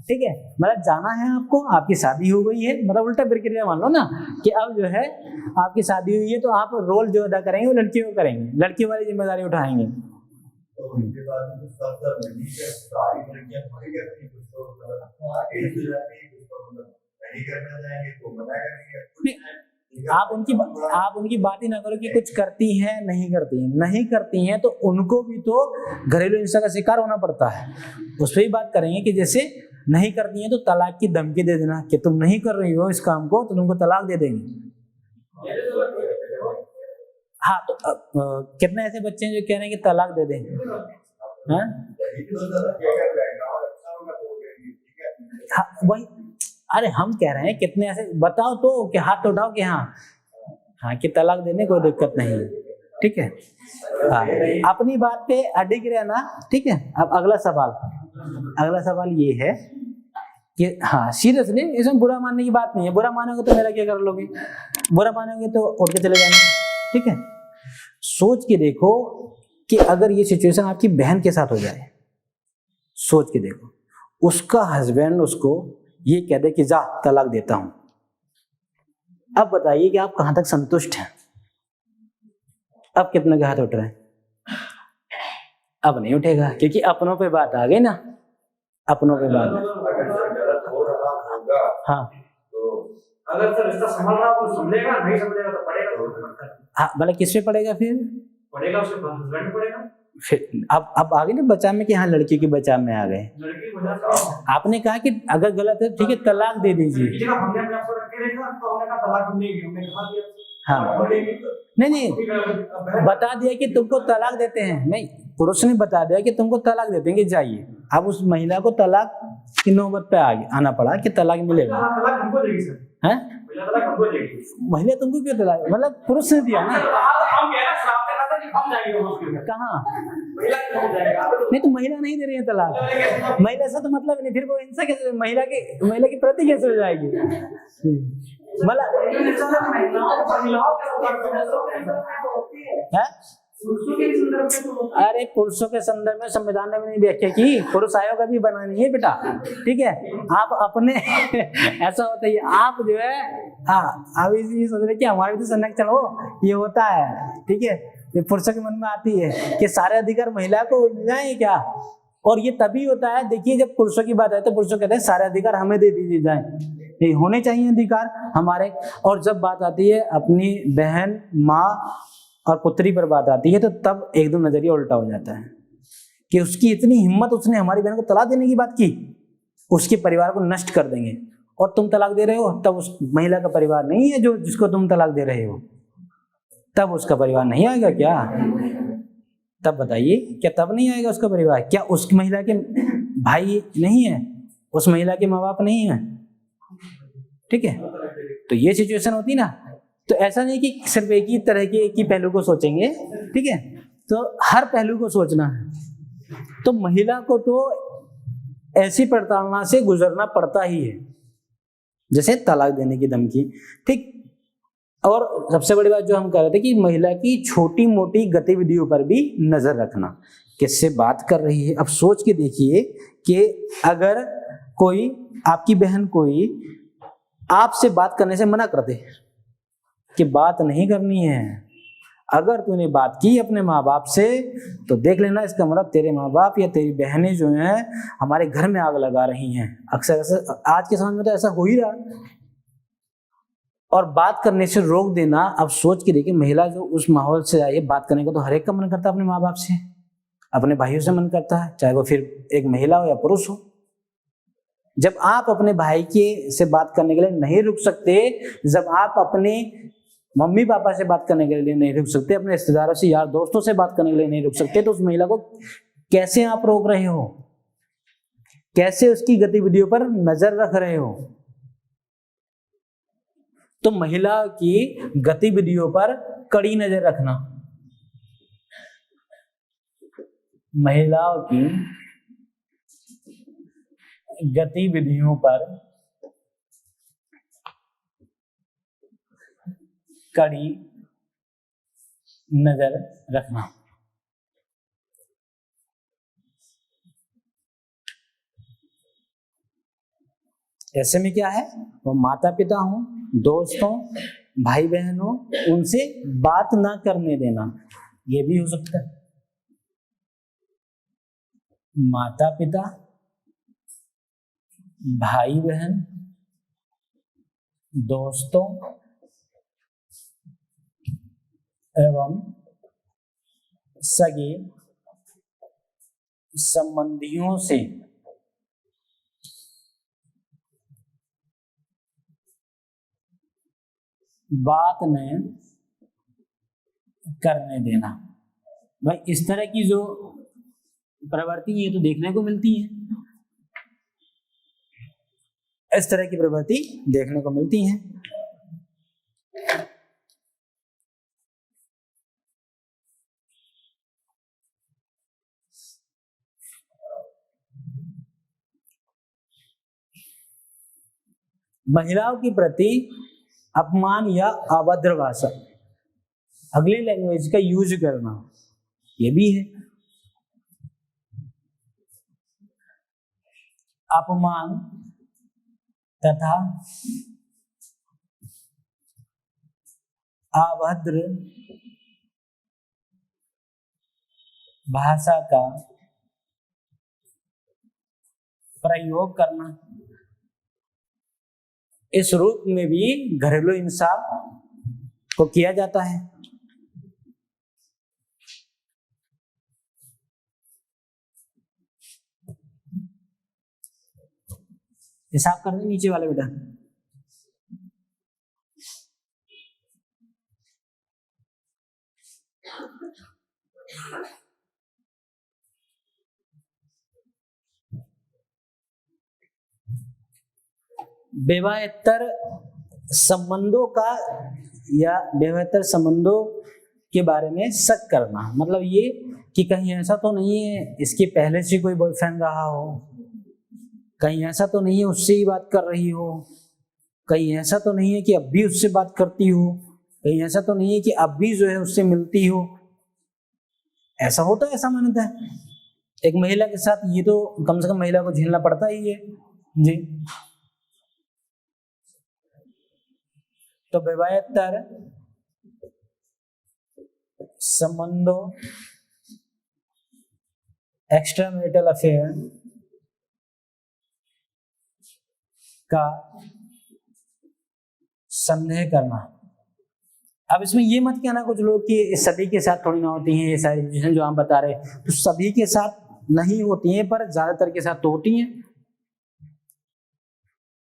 ठीक है, मतलब जाना है आपको, आपकी शादी हो गई है, मतलब उल्टा प्रक्रिया मान लो ना कि अब जो है आपकी शादी हुई है तो आप रोल जो अदा करेंगे वो लड़कियों को करेंगे, लड़की वाली जिम्मेदारी उठाएंगे। आप उनकी बात ही ना करो कि कुछ करती हैं नहीं करती हैं, तो उनको भी तो घरेलू हिंसा का शिकार होना पड़ता है। उस पर ही बात करेंगे कि जैसे नहीं करती हैं तो तलाक की धमकी दे देना कि तुम नहीं कर रही हो इस काम को तो तुमको तलाक दे देंगे। हाँ तो कितने ऐसे बच्चे हैं जो कह रहे हैं कि तलाक दे दें? हाँ हाँ वही, अरे हम कह रहे हैं कितने ऐसे बताओ तो, कि हाथ तो उठाओ कि हाँ हाँ कि तलाक देने कोई दिक्कत नहीं, ठीक है। हाँ अपनी बात पे अडिग रहना, ठीक है। अब अगला सवाल ये है कि हाँ सीरियसली इसमें बुरा मानने की बात नहीं है, बुरा मानोगे तो मेरा क्या कर लोगे, बुरा मानोगे तो उठ के चले जाना, ठीक है। सोच के देखो कि अगर ये सिचुएशन आपकी बहन के साथ हो जाए, सोच के देखो उसका हस्बैंड उसको ये कह दे कि जा तलाक देता हूं, अब बताइए कि आप कहां तक संतुष्ट हैं? अब कितने के हाथ उठ रहे हैं? अब नहीं उठेगा, क्योंकि अपनों पे बात आ गई ना, अपनों पे बात। हाँ अगर सर रिश्ता संभल रहा तो संभलेगा, नहीं संभलेगा तो पड़ेगा। हाँ मतलब किस पे पड़ेगा फिर? पड़ेगा उसके हस्बैंड पड़ेगा। फिर अब आ गए ना बचाव में कि हाँ लड़की के बचाव में आ गए। लड़की बचा, आपने कहा कि अगर गलत है ठीक है तलाक दे दीजिए। हमने अपने आप को रख के देखा तो हमने कहा तलाक नहीं, हमने कहा दिया। हाँ नहीं बता दिया कि तुमको तलाक देते हैं, नहीं पुरुष ने बता दिया कि तुमको तलाक दे देंगे जाइए। अब उस महिला को तलाक की नौबत पे आना पड़ा कि तलाक मिलेगा। तलाक हमको देगी सर, हैं? तलाक हमको देगी। महिला तुमको क्यों तलाक, मतलब पुरुष ने दिया ना। हम कह रहे हैं श्राप ने कहा था कि हम जाएंगे उसके घर। कहाँ? महिला क्यों जाएगा? नहीं तो महिला नहीं दे रही है तलाक, महिला से तो मतलब नहीं, फिर वो हिंसा कैसे महिला की प्रति कैसे हो जाएगी? मतलब अरे पुरुषों के संदर्भ में संविधान ने भी नहीं व्याख्या की, पुरुष आयोग अभी बना नहीं है बेटा, ठीक है। आप अपने ऐसा होता है आप जो है हाँ आप ये सोच रहे कि हमारे भी तो संरक्षण हो, ये होता है, ठीक है। ये पुरुषों के मन में आती है कि सारे अधिकार महिला को मिल जाए क्या, और ये तभी होता है देखिए जब पुरुषों की बात है तो पुरुषों कहते हैं सारे अधिकार हमें दे दीजिए जाए, ये होने चाहिए अधिकार हमारे। और जब बात आती है अपनी बहन माँ और पुत्री पर बात आती है तो तब एकदम नजरिया उल्टा हो जाता है कि उसकी इतनी हिम्मत, उसने हमारी बहन को तलाक देने की बात की, उसके परिवार को नष्ट कर देंगे, और तुम तलाक दे रहे हो तब उस महिला का परिवार नहीं है जो जिसको तुम तलाक दे रहे हो, तब उसका परिवार नहीं आएगा क्या? तब बताइए क्या तब नहीं आएगा उसका परिवार? क्या उस महिला के भाई नहीं है, उस महिला के माँ बाप नहीं है, ठीक है। तो ये सिचुएशन होती ना, तो ऐसा नहीं कि सिर्फ एक ही तरह के एक ही पहलू को सोचेंगे, ठीक है। तो हर पहलू को सोचना है। तो महिला को तो ऐसी प्रताड़ना से गुजरना पड़ता ही है, जैसे तलाक देने की धमकी, ठीक। और सबसे बड़ी बात जो हम कह रहे थे कि महिला की छोटी मोटी गतिविधियों पर भी नजर रखना, किससे बात कर रही है। अब सोच के देखिए कि अगर कोई आपकी बहन कोई आपसे बात करने से मना कर दे कि बात नहीं करनी है, अगर तूने बात की अपने माँ बाप से तो देख लेना इसका मतलब तेरे माँ बाप या तेरी बहनें जो हैं हमारे घर में आग लगा रही हैं। अक्सर ऐसा आज के समय में तो ऐसा हो ही रहा। और बात करने से रोक देना, अब सोच के देखिए महिला जो उस माहौल से आई है, बात करने का तो हर एक का मन करता है, अपने माँ बाप से अपने भाइयों से मन करता है, चाहे वो फिर एक महिला हो या पुरुष हो। जब आप अपने भाई के से बात करने के लिए नहीं रुक सकते, जब आप अपने मम्मी पापा से बात करने के लिए नहीं रुक सकते, अपने रिश्तेदारों से यार दोस्तों से बात करने के लिए नहीं रुक सकते, तो उस महिला को कैसे आप रोक रहे हो, कैसे उसकी गतिविधियों पर नजर रख रहे हो? तो महिला की गतिविधियों पर कड़ी नजर रखना, महिलाओं की गतिविधियों पर कड़ी नजर रखना। ऐसे में क्या है, वो माता पिता हो, दोस्त हो, भाई बहन हो, उनसे बात ना करने देना, ये भी हो सकता है। माता पिता, भाई बहन, दोस्तों एवं सगे संबंधियों से बात न करने देना। भाई इस तरह की जो प्रवृत्ति ये तो देखने को मिलती है, इस तरह की प्रवृत्ति देखने को मिलती है। महिलाओं के प्रति अपमान या अभद्र भाषा, अगली लैंग्वेज का यूज करना, ये भी है। अपमान तथा अभद्र भाषा का प्रयोग करना, इस रूप में भी घरेलू हिंसा को किया जाता है। हिसाब कर दे नीचे वाले बेटा। विवाहेतर संबंधों का या विवाहेतर संबंधों के बारे में शक करना, मतलब ये कि कहीं ऐसा तो नहीं है इसके पहले से कोई बॉयफ्रेंड रहा हो, कहीं ऐसा तो नहीं है उससे ही बात कर रही हो, कहीं ऐसा तो नहीं है कि अब भी उससे बात करती हो, कहीं ऐसा तो नहीं है कि अब भी जो है उससे मिलती हो। ऐसा होता है, ऐसा मानता है एक महिला के साथ, ये तो कम से कम महिला को झेलना पड़ता ही है जी। तो विवाहेतर संबंधों, एक्स्ट्रा मैरिटल अफेयर का संदेह करना। अब इसमें ये मत कहना कुछ लोग कि सभी के साथ थोड़ी ना होती हैं ये सारी चीजें जो आप बता रहे, तो सभी के साथ नहीं होती हैं पर ज्यादातर के साथ तो होती हैं,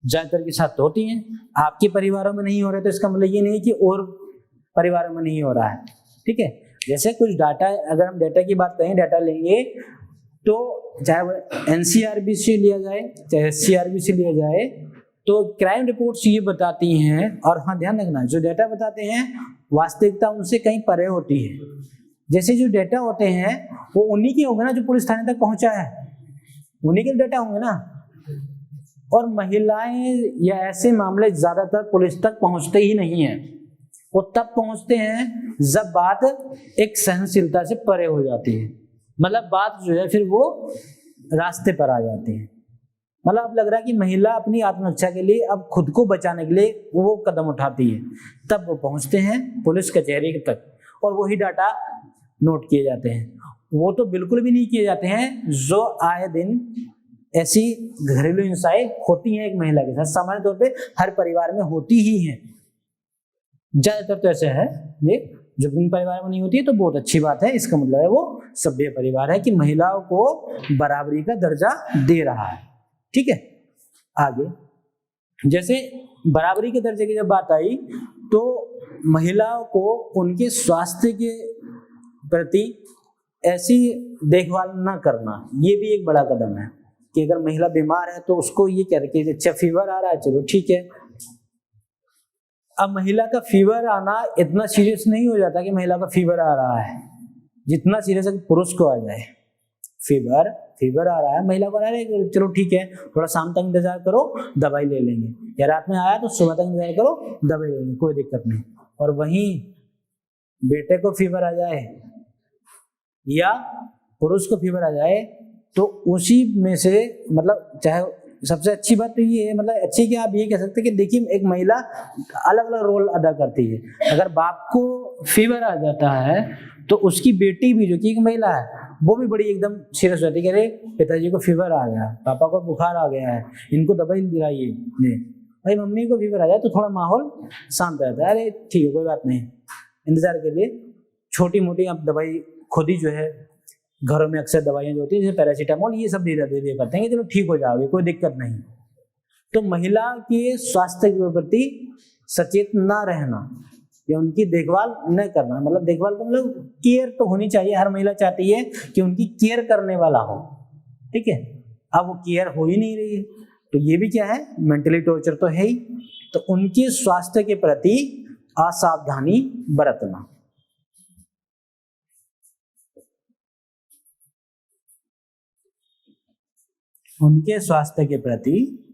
ज्यादातर के साथ तो होती हैं। आपके परिवारों में नहीं हो रहे तो इसका मतलब ये नहीं कि और परिवारों में नहीं हो रहा है, ठीक है। जैसे कुछ डाटा, अगर हम डाटा की बात करें, डाटा लेंगे तो चाहे वो एनसीआरबी से लिया जाए चाहे सीआरबी से लिया जाए, तो क्राइम रिपोर्ट्स ये बताती हैं, और हाँ ध्यान रखना जो डाटा बताते हैं वास्तविकता उनसे कहीं परे होती है। जैसे जो डाटा होते हैं वो उन्हीं के होंगे ना जो पुलिस थाने तक पहुंचा है, उन्हीं के डाटा होंगे ना। और महिलाएं या ऐसे मामले ज्यादातर पुलिस तक पहुंचते ही नहीं है, वो तब पहुंचते हैं जब बात एक सहनशीलता से परे हो जाती है, मतलब बात जो है फिर वो रास्ते पर आ जाती है। मतलब अब लग रहा है कि महिला अपनी आत्मरक्षा के लिए, अब खुद को बचाने के लिए वो कदम उठाती है, तब वो पहुंचते हैं पुलिस कचहरी तक और वही डाटा नोट किए जाते हैं। वो तो बिल्कुल भी नहीं किए जाते हैं जो आए दिन ऐसी घरेलू हिंसाएं होती हैं एक महिला के साथ, सामान्य तौर पे हर परिवार में होती ही हैं, ज्यादातर तो ऐसे है ये। जब इन परिवार में नहीं होती है तो बहुत अच्छी बात है, इसका मतलब है वो सभ्य परिवार है कि महिलाओं को बराबरी का दर्जा दे रहा है, ठीक है। आगे जैसे बराबरी के दर्जे की जब बात आई तो महिलाओं को उनके स्वास्थ्य के प्रति ऐसी देखभाल न करना, ये भी एक बड़ा कदम है कि अगर महिला बीमार है तो उसको ये कह रहे कि अच्छा फीवर आ रहा है, चलो ठीक है। अब महिला का फीवर आना इतना सीरियस नहीं हो जाता कि महिला का फीवर आ रहा है, जितना सीरियस है कि पुरुष को आ जाए। फीवर आ रहा है, महिला को आ रहा है, चलो ठीक है थोड़ा शाम तक इंतजार करो दवाई ले लेंगे, या रात में आया तो सुबह तक इंतजार करो दवाई ले लेंगे, कोई दिक्कत नहीं। और वहीं बेटे को फीवर आ जाए या पुरुष को फीवर आ जाए तो उसी में से, मतलब चाहे सबसे अच्छी बात तो ये है, मतलब अच्छी क्या आप ये कह सकते हैं कि देखिए एक महिला अलग अलग रोल अदा करती है। अगर बाप को फीवर आ जाता है तो उसकी बेटी भी जो कि एक महिला है वो भी बड़ी एकदम सीरियस रहती है कि अरे पिताजी को फीवर आ गया, पापा को बुखार आ गया है, इनको दवाई दिलाइए। भाई मम्मी को फीवर आ जाए तो थोड़ा माहौल शांत रहता है, अरे ठीक है कोई बात नहीं, इंतजार के लिए छोटी मोटी आप दवाई खुद ही जो है घरों में अक्सर दवाइयां जो होती है जैसे पैरासीटामोल ये सब दे दिया करते हैं कि चलो ठीक हो जाओगे कोई दिक्कत नहीं। तो महिला के स्वास्थ्य के प्रति सचेत ना रहना, या उनकी देखभाल न करना, मतलब देखभाल तो मतलब केयर तो होनी चाहिए, हर महिला चाहती है कि उनकी केयर करने वाला हो, ठीक है। अब वो केयर हो ही नहीं रही है, तो ये भी क्या है, मेंटली टॉर्चर तो है ही। तो उनके स्वास्थ्य के प्रति असावधानी बरतना। उनके स्वास्थ्य के प्रति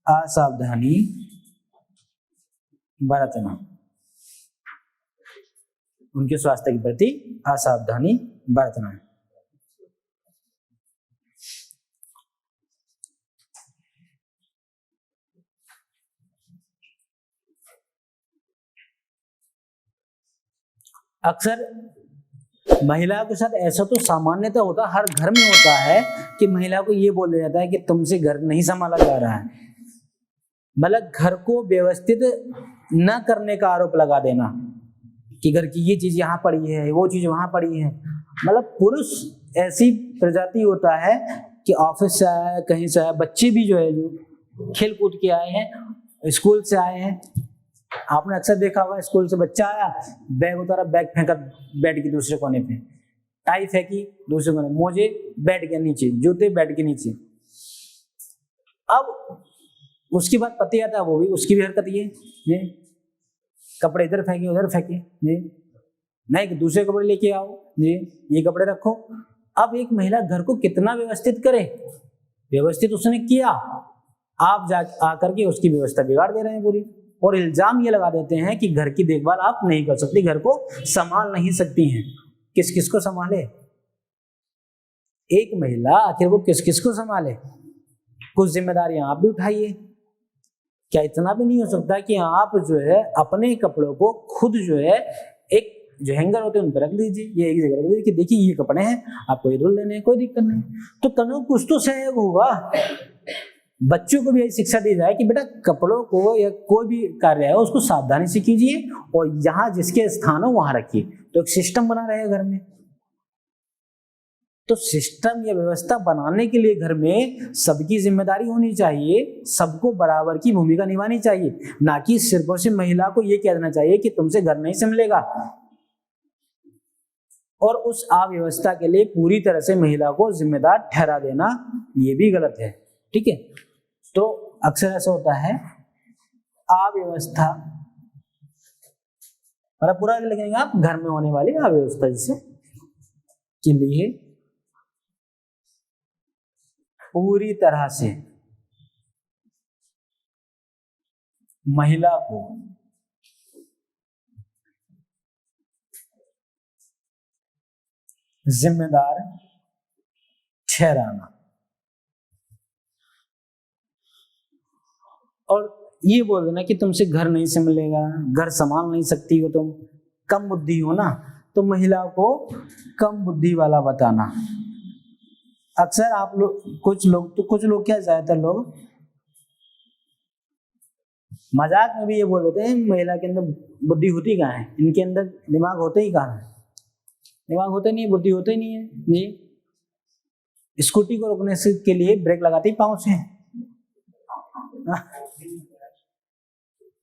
असावधानी बरतना, उनके स्वास्थ्य के प्रति असावधानी बरतना। अक्सर महिला के साथ ऐसा तो सामान्यतः होता, हर घर में होता है कि महिला को ये बोला जाता है कि तुमसे घर नहीं संभाला जा रहा है, मतलब घर को व्यवस्थित न करने का आरोप लगा देना कि घर की ये चीज यहाँ पड़ी है, वो चीज वहां पड़ी है। मतलब पुरुष ऐसी प्रजाति होता है कि ऑफिस से आया है, कहीं से आया, बच्चे भी जो है जो खेल कूद के आए हैं, स्कूल से आए हैं, आपने अक्सर देखा होगा, स्कूल से बच्चा आया, बैग उतारा, बैग फेंका बेड के दूसरे कोने पे, टाई फेंकी दूसरे कोने, मोजे बेड के नीचे, जूते बेड के नीचे। अब उसके बाद पति आता है, वो भी उसकी भी हरकत ये कपड़े इधर फेंके उधर फेंके, नहीं दूसरे कपड़े लेके आओ, ये कपड़े रखो। अब एक महिला घर को कितना व्यवस्थित करे, व्यवस्थित उसने किया, आप जा आकर के उसकी व्यवस्था बिगाड़ दे रहे हैं पूरी, और इल्जाम ये लगा देते हैं कि घर की देखभाल आप नहीं कर सकती, घर को संभाल नहीं सकती हैं। किस किस को संभाले एक महिला, आखिर वो किस किस को संभाले? कुछ जिम्मेदारियां आप भी उठाइए। क्या इतना भी नहीं हो सकता कि आप जो है अपने कपड़ों को खुद जो है, एक जो हैंगर होते हैं उन पर रख दीजिए, ये एक जगह रख दीजिए कि देखिए ये कपड़े हैं, आपको ये धुल लेने हैं, कोई दिक्कत नहीं। तो कनो कुछ तो सहयोग होगा। बच्चों को भी यही शिक्षा दी जाए कि बेटा कपड़ों को या कोई भी कार्य है उसको सावधानी से कीजिए, और यहाँ जिसके स्थान हो वहां रखिए, तो एक सिस्टम बना रहेगा घर में। तो सिस्टम या व्यवस्था बनाने के लिए घर में सबकी जिम्मेदारी होनी चाहिए, सबको बराबर की भूमिका निभानी चाहिए, ना कि सिर्फ और सिर्फ महिला को यह कह देना चाहिए कि तुमसे घर नहीं संभलेगा, और उस अव्यवस्था के लिए पूरी तरह से महिला को जिम्मेदार ठहरा देना, ये भी गलत है, ठीक है। तो अक्सर ऐसा होता है अव्यवस्था, मतलब पूरा लिखेंगे आप, घर में होने वाली अव्यवस्था जिसे के लिए पूरी तरह से महिला को जिम्मेदार ठहराना, और ये बोल देना कि तुमसे घर नहीं संभलेगा, घर संभाल नहीं सकती हो, तुम कम बुद्धि हो ना, तो महिला को कम बुद्धि वाला बताना। अक्सर आप लोग कुछ लोग क्या, ज्यादातर लोग मजाक में भी ये बोल देते हैं महिला के अंदर बुद्धि होती कहाँ है, इनके अंदर दिमाग होते ही कहाँ है, दिमाग होते नहीं है, बुद्धि होते नहीं है जी। स्कूटी को रोकने से के लिए ब्रेक लगाते ही पांव से,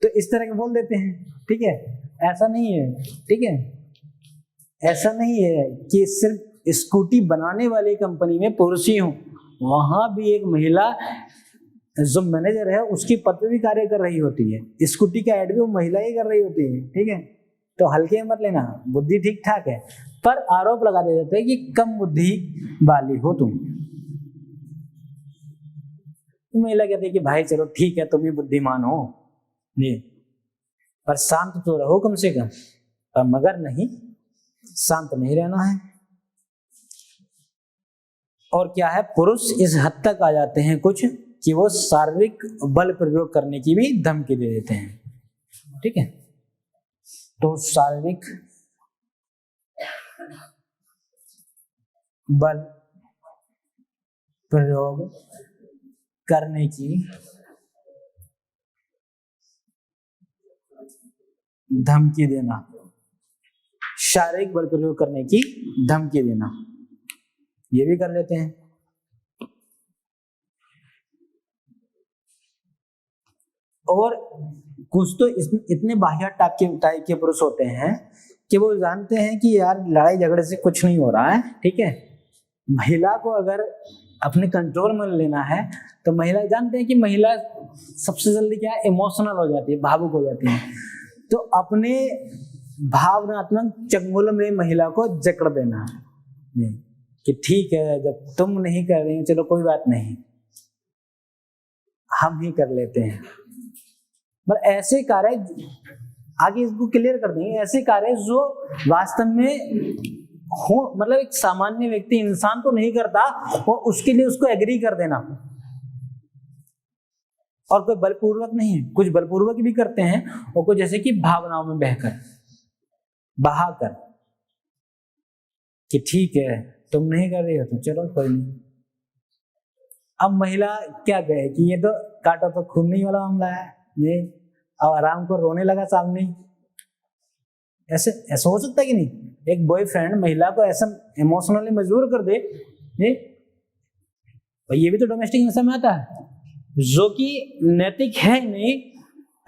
तो इस तरह के बोल देते हैं, ठीक है। ऐसा नहीं है, ठीक है, ऐसा नहीं है कि सिर्फ स्कूटी बनाने वाली कंपनी में पुरुष ही हूं, वहां भी एक महिला जो मैनेजर है उसकी पद पे भी कार्य कर रही होती है, स्कूटी का ऐड भी वो महिला ही कर रही होती है, ठीक है। तो हल्के मत लेना, बुद्धि ठीक ठाक है, पर आरोप लगा दे देते हैं कि कम बुद्धि वाली हो तुम। तो महिला कहती है कि भाई चलो ठीक है, तुम ही बुद्धिमान हो नहीं, पर शांत तो रहो कम से कम, पर मगर नहीं, शांत नहीं रहना है। और क्या है, पुरुष इस हद तक आ जाते हैं कुछ कि वो शारीरिक बल प्रयोग करने की भी धमकी दे देते हैं, ठीक है। तो शारीरिक बल प्रयोग करने की धमकी देना, शारीरिक बल प्रयोग करने की धमकी देना, ये भी कर लेते हैं। और कुछ तो इतने बाह्य टाइप के पुरुष होते हैं कि वो जानते हैं कि यार लड़ाई झगड़े से कुछ नहीं हो रहा है, ठीक है। महिला को अगर अपने कंट्रोल में लेना है तो महिला जानते हैं कि महिला सबसे जल्दी क्या है, इमोशनल हो जाती है, भावुक हो जाती है। तो अपने भावनात्मक चंगुल में महिला को जकड़ देना कि ठीक है, जब तुम नहीं कर रही हो चलो कोई बात नहीं, हम ही कर लेते हैं। पर ऐसे कार्य, आगे इसको क्लियर कर देंगे, ऐसे कार्य जो वास्तव में हो, मतलब एक सामान्य व्यक्ति इंसान तो नहीं करता और उसके लिए उसको एग्री कर देना, और कोई बलपूर्वक नहीं है, कुछ बलपूर्वक भी करते हैं और कुछ जैसे कि भावनाओं में बहाकर कि ठीक है तुम नहीं कर रही हो तो चलो कोई नहीं। अब महिला क्या कहे कि ये तो काटा तो खून नहीं वाला मामला है, ये अब आराम को रोने लगा सामने। ऐसे ऐसा हो सकता है कि नहीं? एक बॉयफ्रेंड महिला को ऐसा इमोशनली मजबूर कर दे, ये भी तो डोमेस्टिक हिंसा में आता है, जो कि नैतिक है नहीं,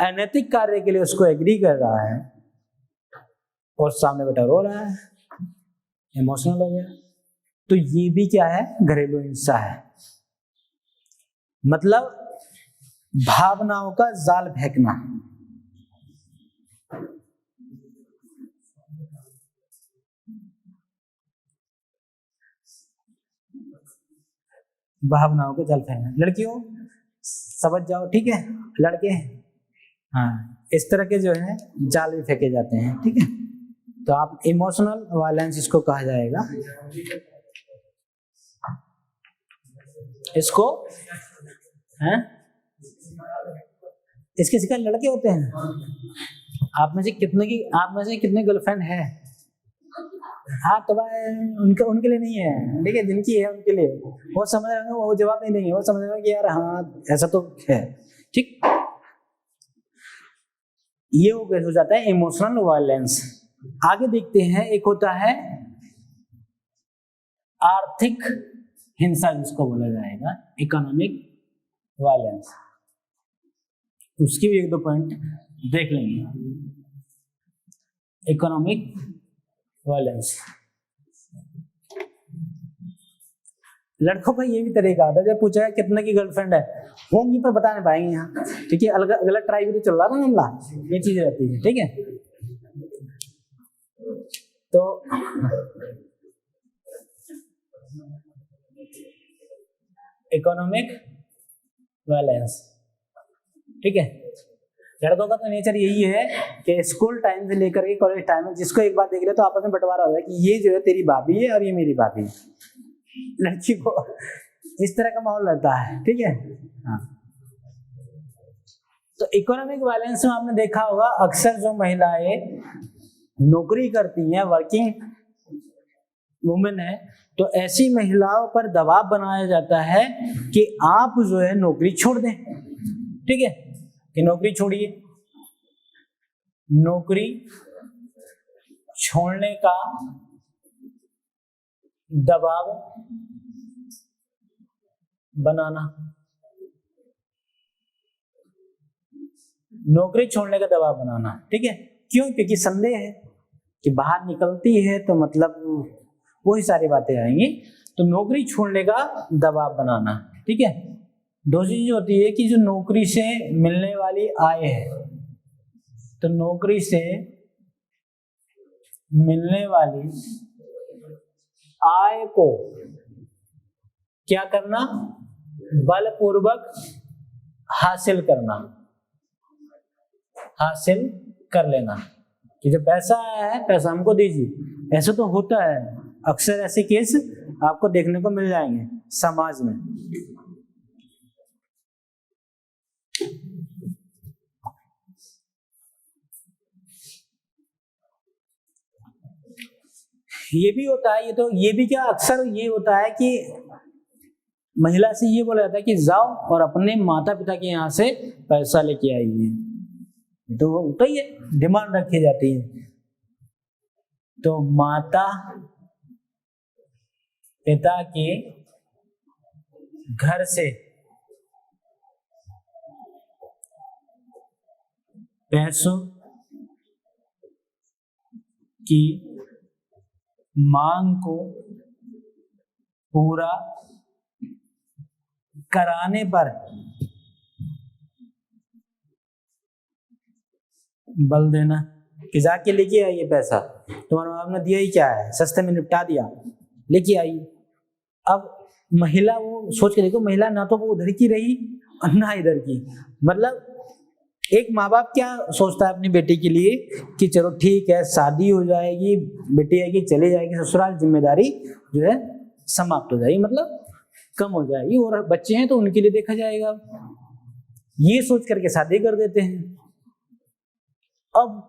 अनैतिक कार्य के लिए उसको एग्री कर रहा है और सामने बेटा रो रहा है, इमोशनल हो गया। तो ये भी क्या है? घरेलू हिंसा है। मतलब भावनाओं का जाल फेंकना। भावनाओं को जाल फेंकना। लड़कियों समझ जाओ, ठीक है। लड़के हाँ, इस तरह के जो है जाल भी फेंके जाते हैं, ठीक है। तो आप इमोशनल वायलेंस इसको कहा जाएगा। इसको हैं, इसके शिकार लड़के होते हैं। आप में से कितने गर्लफ्रेंड है? हाँ तो भाई उनके लिए नहीं है, ठीक है, जिनकी है उनके लिए। वो समझ रहे वो जवाब नहीं देंगे, वो समझ रहे कि यार हाँ ऐसा तो है, ठीक। ये हो जाता है इमोशनल वायलेंस। आगे देखते हैं, एक होता है आर्थिक हिंसा, जिसको बोला जाएगा इकोनॉमिक वायलेंस। उसकी भी एक दो पॉइंट देख लेंगे। इकोनॉमिक वायलेंस, लड़कों का ये भी तरीका आता है, जब पूछा है कितने की गर्लफ्रेंड है, होंगी पर बता नहीं पाएंगे यहाँ, ठीक है। अगला ट्राई भी तो चल रहा ना मामला, ये चीज रहती है, ठीक है। तो इकोनॉमिक वायलेंस, ठीक है। लड़कों का तो नेचर यही है कि स्कूल टाइम से लेकर के कॉलेज टाइम में जिसको एक बार देख ले तो आपस में बंटवारा हो जाए कि ये जो है तेरी भाभी है और ये मेरी भाभी है। लड़की को इस तरह का माहौल रहता है, ठीक है। हाँ। तो इकोनॉमिक वायलेंस में आपने देखा होगा, अक्सर जो महिलाएं नौकरी करती हैं, वर्किंग वुमेन है, तो ऐसी महिलाओं पर दबाव बनाया जाता है कि आप जो है नौकरी छोड़ दें, ठीक है, कि नौकरी छोड़िए। नौकरी छोड़ने का दबाव बनाना, नौकरी छोड़ने का दबाव बनाना, ठीक है। क्यों? क्योंकि संदेह है कि बाहर निकलती है तो मतलब वही सारी बातें आएंगी, तो नौकरी छोड़ने का दबाव बनाना, ठीक है। दूसरी चीज होती है कि जो नौकरी से मिलने वाली आय है, तो नौकरी से मिलने वाली आय को क्या करना? बलपूर्वक हासिल करना, हासिल कर लेना कि जो पैसा आया है पैसा हमको दीजिए। ऐसा तो होता है, अक्सर ऐसे केस आपको देखने को मिल जाएंगे समाज में। ये भी होता है, ये भी क्या अक्सर ये होता है कि महिला से ये बोला जाता है कि जाओ और अपने माता पिता के यहाँ से पैसा लेके आइए, तो होता ही है, डिमांड रखी जाती है। तो माता पिता के घर से पैसों की मांग को पूरा कराने पर बल देना कि जाके लेके आइए पैसा, तुम्हारा बाप ने दिया ही क्या है, सस्ते में निपटा दिया, लेके आइए। अब महिला वो सोच के देखो, महिला ना तो वो उधर की रही और ना इधर की, मतलब एक माँ बाप क्या सोचता है अपनी बेटी के लिए कि चलो ठीक है शादी हो जाएगी, बेटी आएगी चले जाएगी ससुराल, जिम्मेदारी जो है समाप्त हो जाएगी, मतलब कम हो जाएगी, और बच्चे हैं तो उनके लिए देखा जाएगा, ये सोच करके शादी कर देते हैं। अब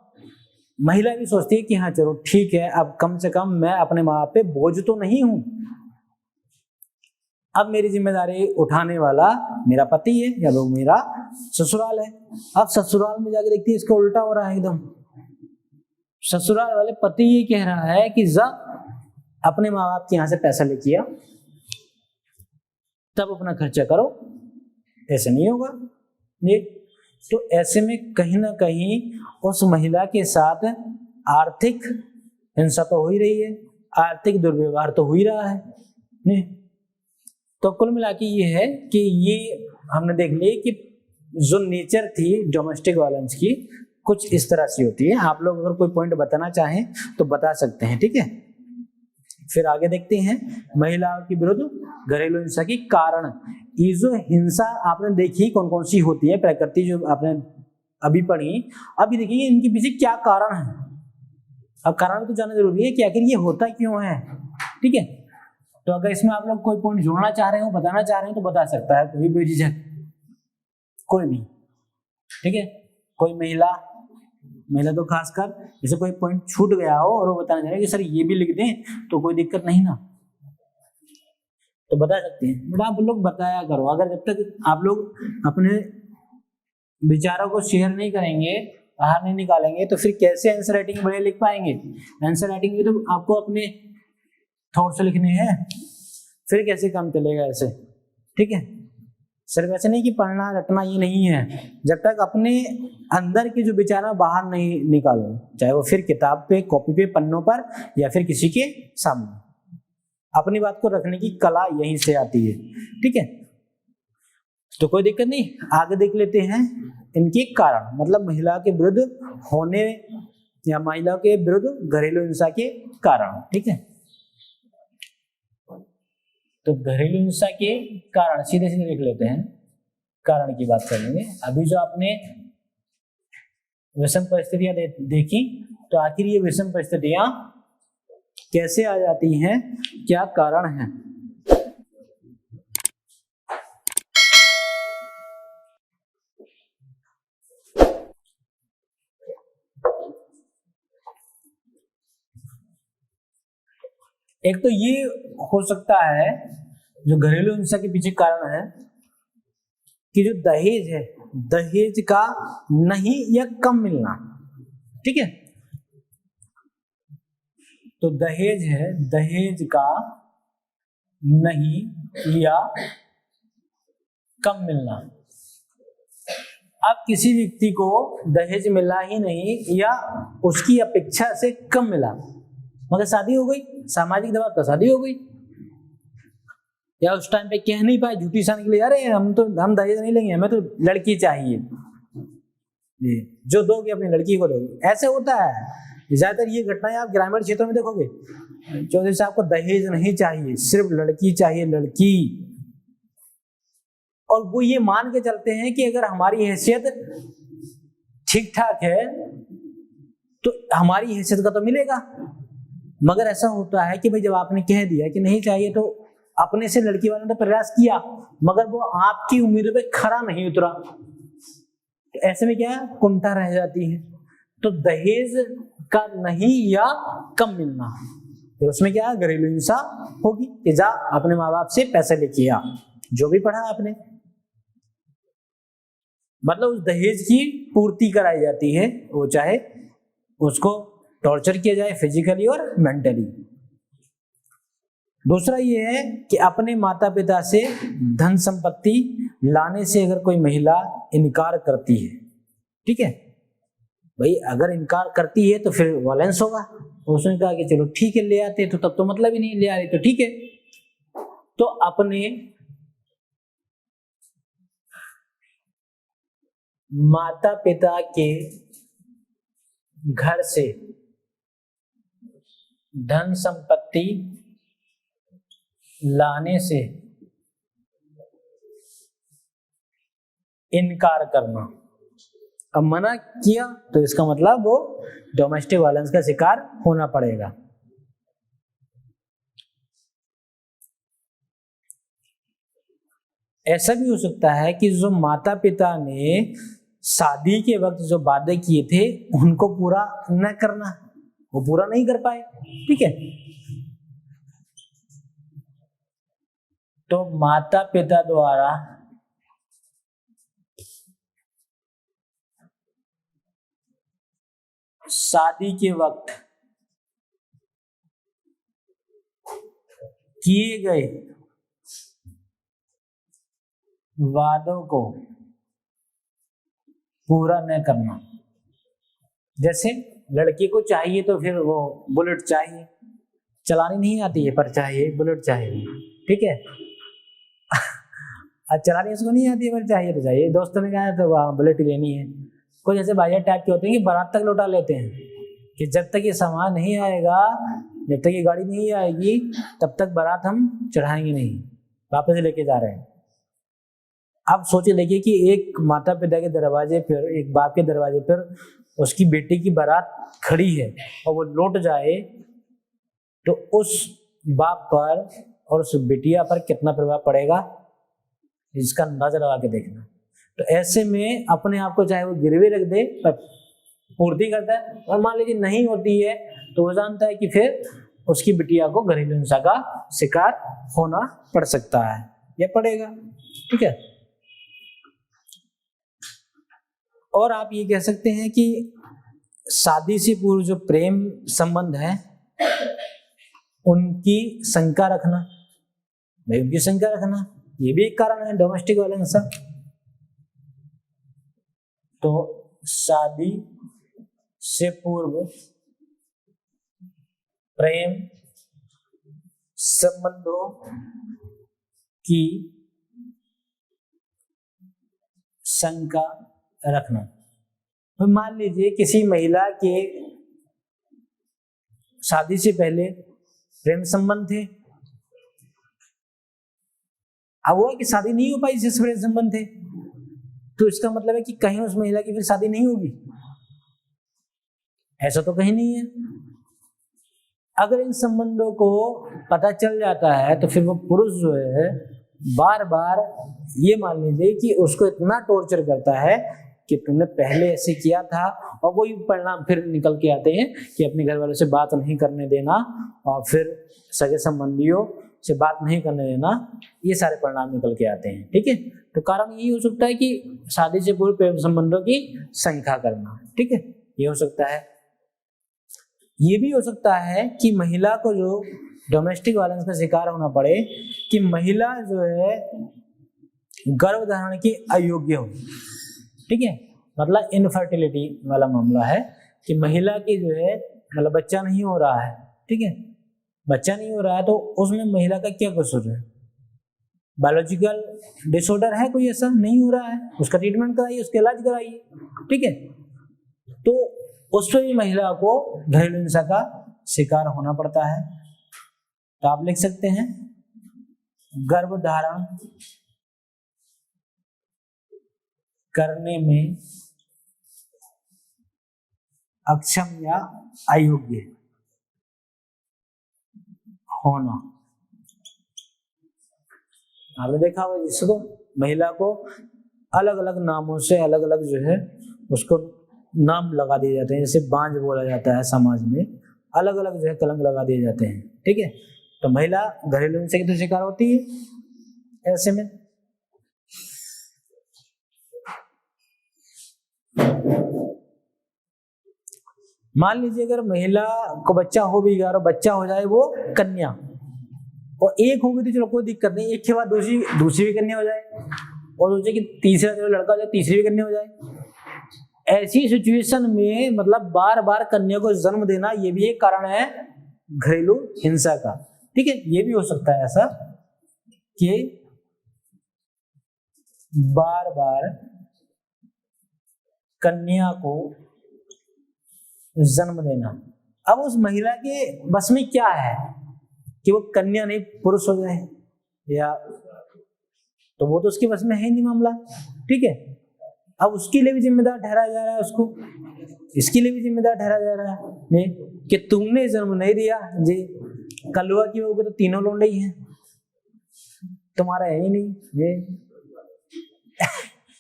महिला भी सोचती है कि हाँ चलो ठीक है, अब कम से कम मैं अपने माँ बाप पे बोझ तो नहीं हूं, अब मेरी जिम्मेदारी उठाने वाला मेरा पति है या वो मेरा ससुराल है। अब ससुराल में जाके देखती है इसका उल्टा हो रहा है एकदम, ससुराल वाले पति ये कह रहा है कि जा अपने माँ बाप के यहाँ से पैसा लेके आ, तब अपना खर्चा करो, ऐसे नहीं होगा ये। तो ऐसे में कहीं ना कहीं उस महिला के साथ आर्थिक हिंसा तो हो ही रही है, आर्थिक दुर्व्यवहार तो हो ही रहा है नहीं। तो कुल मिला के ये है कि ये हमने देख लिया कि जो नेचर थी डोमेस्टिक वायलेंस की कुछ इस तरह से होती है। आप लोग अगर कोई पॉइंट बताना चाहें तो बता सकते हैं, ठीक है। फिर आगे देखते हैं महिलाओं के विरुद्ध घरेलू हिंसा की कारण। ये जो हिंसा आपने देखी कौन कौन सी होती है प्रकृति, जो आपने अभी पढ़ी, अभी देखिए इनके पीछे क्या कारण है। अब कारण तो जानना जरूरी है कि आखिर ये होता क्यों है, ठीक है। तो अगर इसमें आप लोग कोई पॉइंट जोड़ना चाह रहे हो, बताना चाह रहे हो तो बता सकता है कोई बेझिझक, कोई भी, ठीक है। कोई महिला तो खासकर जैसे कोई पॉइंट छूट गया हो और वो बताना चाह रहे हैं कि सर ये भी लिख दें तो कोई दिक्कत नहीं ना, तो बता सकते हैं। बट आप लोग बताया करो, अगर जब तक आप लोग अपने विचारों को शेयर नहीं करेंगे, बाहर नहीं निकालेंगे, तो फिर कैसे आंसर राइटिंग बढ़िया लिख पाएंगे। आंसर राइटिंग भी तो आपको अपने थॉट से लिखने हैं, फिर कैसे काम चलेगा ऐसे, ठीक है। सिर्फ ऐसे नहीं कि पढ़ना रटना ये नहीं है, जब तक अपने अंदर के जो विचार है बाहर नहीं निकालो, चाहे वो फिर किताब पे, कॉपी पे, पन्नों पर या फिर किसी के सामने, अपनी बात को रखने की कला यहीं से आती है, ठीक है। तो कोई दिक्कत नहीं, आगे देख लेते हैं इनके कारण, मतलब महिला के विरुद्ध होने या महिला के विरुद्ध घरेलू हिंसा के कारण, ठीक है। तो घरेलू हिंसा के कारण सीधे सीधे देख लेते हैं, कारण की बात करेंगे। अभी जो आपने विषम परिस्थितियां देखी, तो आखिर ये विषम परिस्थितियां कैसे आ जाती हैं, क्या कारण है। एक तो ये हो सकता है जो घरेलू हिंसा के पीछे कारण है कि जो दहेज है, दहेज का नहीं या कम मिलना, ठीक है। तो दहेज है, दहेज का नहीं या कम मिलना। अब किसी व्यक्ति को दहेज मिला ही नहीं या उसकी अपेक्षा से कम मिला, मगर शादी हो गई, सामाजिक दबाव तो शादी हो गई, या उस टाइम पे कह नहीं पाए झूठी शादी के लिए, अरे हम दहेज नहीं लेंगे, हमें तो लड़की चाहिए, जो दोगे अपनी लड़की को दोगे। ऐसे होता है ज्यादातर, ये घटनाएं आप ग्रामीण क्षेत्रों में देखोगे, चौधरी साहब को दहेज नहीं चाहिए, सिर्फ लड़की चाहिए, लड़की। और वो ये मान के चलते हैं कि अगर हमारी हैसियत ठीक ठाक है तो हमारी हैसियत का तो मिलेगा। मगर ऐसा होता है कि भाई जब आपने कह दिया कि नहीं चाहिए, तो अपने से लड़की वाले ने तो प्रयास किया, मगर वो आपकी उम्मीदों पे खरा नहीं उतरा, तो ऐसे में क्या कुंठा रह जाती है। तो दहेज का नहीं या कम मिलना, फिर उसमें क्या घरेलू हिंसा होगी कि जा अपने माँ बाप से पैसे लेके आ, जो भी पढ़ा आपने, मतलब उस दहेज की पूर्ति कराई जाती है, वो चाहे उसको टॉर्चर किया जाए फिजिकली और मेंटली। दूसरा ये है कि अपने माता पिता से धन संपत्ति लाने से अगर कोई महिला इनकार करती है, ठीक है, भाई अगर इनकार करती है तो फिर वायलेंस होगा। तो उसने कहा कि चलो ठीक है ले आते, तो तब तो मतलब ही नहीं, ले आ रही तो ठीक है। तो अपने माता पिता के घर से धन संपत्ति लाने से इनकार करना। अब मना किया तो इसका मतलब वो डोमेस्टिक वायलेंस का शिकार होना पड़ेगा। ऐसा भी हो सकता है कि जो माता पिता ने शादी के वक्त जो वादे किए थे उनको पूरा न करना, वो पूरा नहीं कर पाए, ठीक है। तो माता पिता द्वारा शादी के वक्त किए गए वादों को पूरा न करना। जैसे लड़की को चाहिए तो फिर वो बुलेट चाहिए, चलानी नहीं आती है पर चाहिए, बुलेट चाहिए, ठीक है। चलानी उसको नहीं आती है पर चाहिए तो चाहिए। दोस्तों ने कहा तो वहाँ बुलेट ही लेनी है। कुछ ऐसे बाजार टाइप के होते हैं कि बारात तक लौटा लेते हैं कि जब तक ये सामान नहीं आएगा, जब तक ये गाड़ी नहीं आएगी तब तक बारात हम चढ़ाएंगे नहीं, वापस लेके जा रहे हैं। आप सोचे देखिए कि एक माता पिता के दरवाजे पर, एक बाप के दरवाजे पर उसकी बेटी की बारात खड़ी है और वो लौट जाए तो उस बाप पर और उस बिटिया पर कितना प्रभाव पड़ेगा, इसका अंदाजा लगा के देखना। तो ऐसे में अपने आप को चाहे वो गिरवी रख दे पर पूर्ति करता है, और मान लीजिए नहीं होती है तो वो जानता है कि फिर उसकी बिटिया को घरेलू हिंसा का शिकार होना पड़ सकता है या पड़ेगा, ठीक है। और आप ये कह सकते हैं कि शादी से पूर्व जो प्रेम संबंध है उनकी शंका रखना, भाई उनकी शंका रखना ये भी एक कारण है डोमेस्टिक वायलेंस का। तो शादी से पूर्व प्रेम संबंधों की शंका रखना। तो मान लीजिए किसी महिला के शादी से पहले प्रेम संबंध थे, अब हुआ कि शादी नहीं हो पाई, जिससे प्रेम संबंध थे, तो इसका मतलब है कि कहीं उस महिला की फिर शादी नहीं होगी, ऐसा तो कहीं नहीं है। अगर इन संबंधों को पता चल जाता है तो फिर वो पुरुष जो है बार बार ये मान लीजिए कि उसको इतना टॉर्चर करता है कि तुमने पहले ऐसे किया था, और वही परिणाम फिर निकल के आते हैं कि अपने घर वालों से बात नहीं करने देना और फिर सगे संबंधियों से बात नहीं करने देना, ये सारे परिणाम निकल के आते हैं, ठीक है। तो कारण यही हो सकता है कि शादी से पूर्व प्रेम संबंधों की शंका करना, ठीक है, ये हो सकता है। ये भी हो सकता है कि महिला को जो डोमेस्टिक वायलेंस का शिकार होना पड़े कि महिला जो है गर्भधारण की अयोग्य हो, ठीक है, मतलब इनफर्टिलिटी वाला मामला है कि महिला की जो है मतलब बच्चा नहीं हो रहा है, ठीक है, बच्चा नहीं हो रहा है, तो उसमें महिला का क्या कसूर है? बायोलॉजिकल डिसऑर्डर है कोई, ऐसा नहीं हो रहा है, उसका ट्रीटमेंट कराइए, उसका इलाज कराइए, ठीक है। तो उसमें भी महिला को घरेलू हिंसा का शिकार होना पड़ता है। तो आप लिख सकते हैं गर्भधारण करने में अक्षम या अयोग्य होना। आपने देखा होगा जिसको महिला को अलग अलग नामों से अलग अलग जो है उसको नाम लगा दिए जाते हैं, जैसे बांझ बोला जाता है समाज में, अलग अलग जो है कलंक लगा दिए जाते हैं, ठीक है। तो महिला घरेलू हिंसा की तो शिकार होती है। ऐसे में मान लीजिए अगर महिला को बच्चा हो भी गया और बच्चा हो जाए वो कन्या, और एक होगी तो चलो कोई दिक्कत नहीं, एक के बाद दूसरी भी कन्या हो जाए, और दूसरे की तीसरा जो लड़का हो जाए तीसरी भी कन्या हो जाए, ऐसी सिचुएशन में मतलब बार बार कन्या को जन्म देना ये भी एक कारण है घरेलू हिंसा का। ठीक है, ये भी हो सकता है ऐसा कि बार बार कन्या को जन्म देना। अब उस महिला के बस में क्या है कि वो कन्या नहीं पुरुष हो जाए, या तो वो तो उसके बस में है नहीं मामला। ठीक है, अब उसके लिए भी जिम्मेदार ठहराया जा रहा है, उसको इसके लिए भी जिम्मेदार ठहराया जा रहा है नहीं कि तुमने जन्म नहीं दिया जी, कलुआ की बहू के तो तीनों लौंडे ही हैं, तुम्हारा है ही नहीं ये।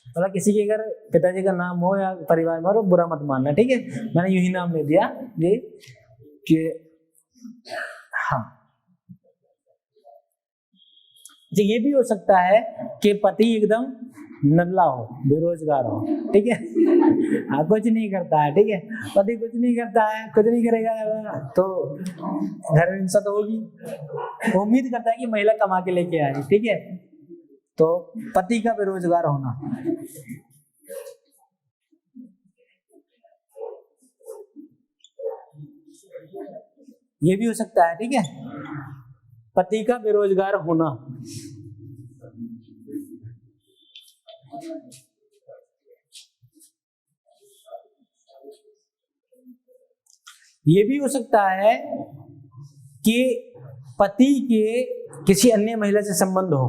मतलब किसी के अगर पिताजी का नाम हो या परिवार में हो तो बुरा मत मानना, ठीक है, मैंने यूं ही नाम ले दिया जी कि हाँ। तो ये भी हो सकता है कि पति एकदम नल्ला हो, बेरोजगार हो, ठीक है, हाँ कुछ नहीं करता है, ठीक है, पति कुछ नहीं करता है, कुछ नहीं करेगा तो घर में हिंसा तो होगी। उम्मीद करता है कि महिला कमा के लेके आए, ठीक है, तो पति का बेरोजगार होना। ये भी हो सकता है, ठीक है, पति का बेरोजगार होना। ये भी हो सकता है कि पति के किसी अन्य महिला से संबंध हो।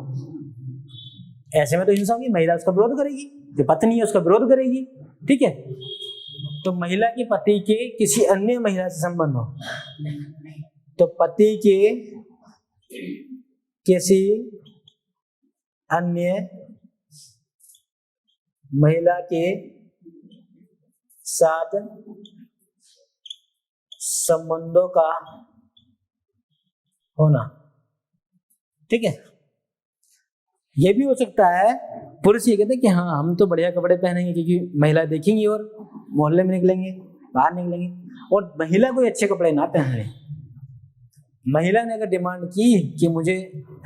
ऐसे में तो हिंसा होगी, महिला उसका विरोध करेगी, जो पत्नी है उसका विरोध करेगी, ठीक है, तो महिला के पति के किसी अन्य महिला से संबंध हो, तो पति के किसी अन्य महिला के साथ संबंधों का होना। ठीक है, ये भी हो सकता है पुरुष ये कहते हैं कि हाँ हम तो बढ़िया कपड़े पहनेंगे क्योंकि महिला देखेंगी और मोहल्ले में निकलेंगे, बाहर निकलेंगे, और महिला कोई अच्छे कपड़े ना पहन रहे। महिला ने अगर डिमांड की कि मुझे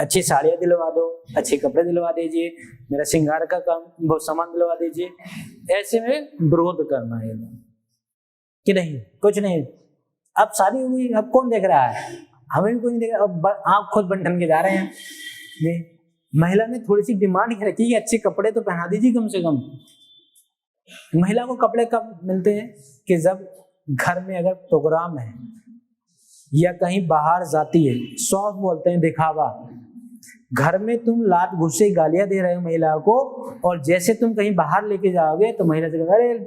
अच्छी साड़ियाँ दिलवा दो, अच्छे कपड़े दिलवा दीजिए, मेरा श्रृंगार का काम वो सामान दिलवा दीजिए, ऐसे में विरोध करना है कि नहीं कुछ नहीं, अब शादी हुई, अब कौन देख रहा है, हमें भी कोई नहीं देख रहा, अब आप खुद बन के जा रहे हैं। ये महिला ने थोड़ी सी डिमांड ही रखी कि अच्छे कपड़े तो पहना दीजिए कम से कम। महिला को कपड़े कब मिलते हैं कि जब घर में अगर प्रोग्राम है या कहीं बाहर जाती है, शौक बोलते हैं दिखावा, घर में तुम लात घुसे गालियां दे रहे हो महिला को, और जैसे तुम कहीं बाहर लेके जाओगे तो महिला से अरे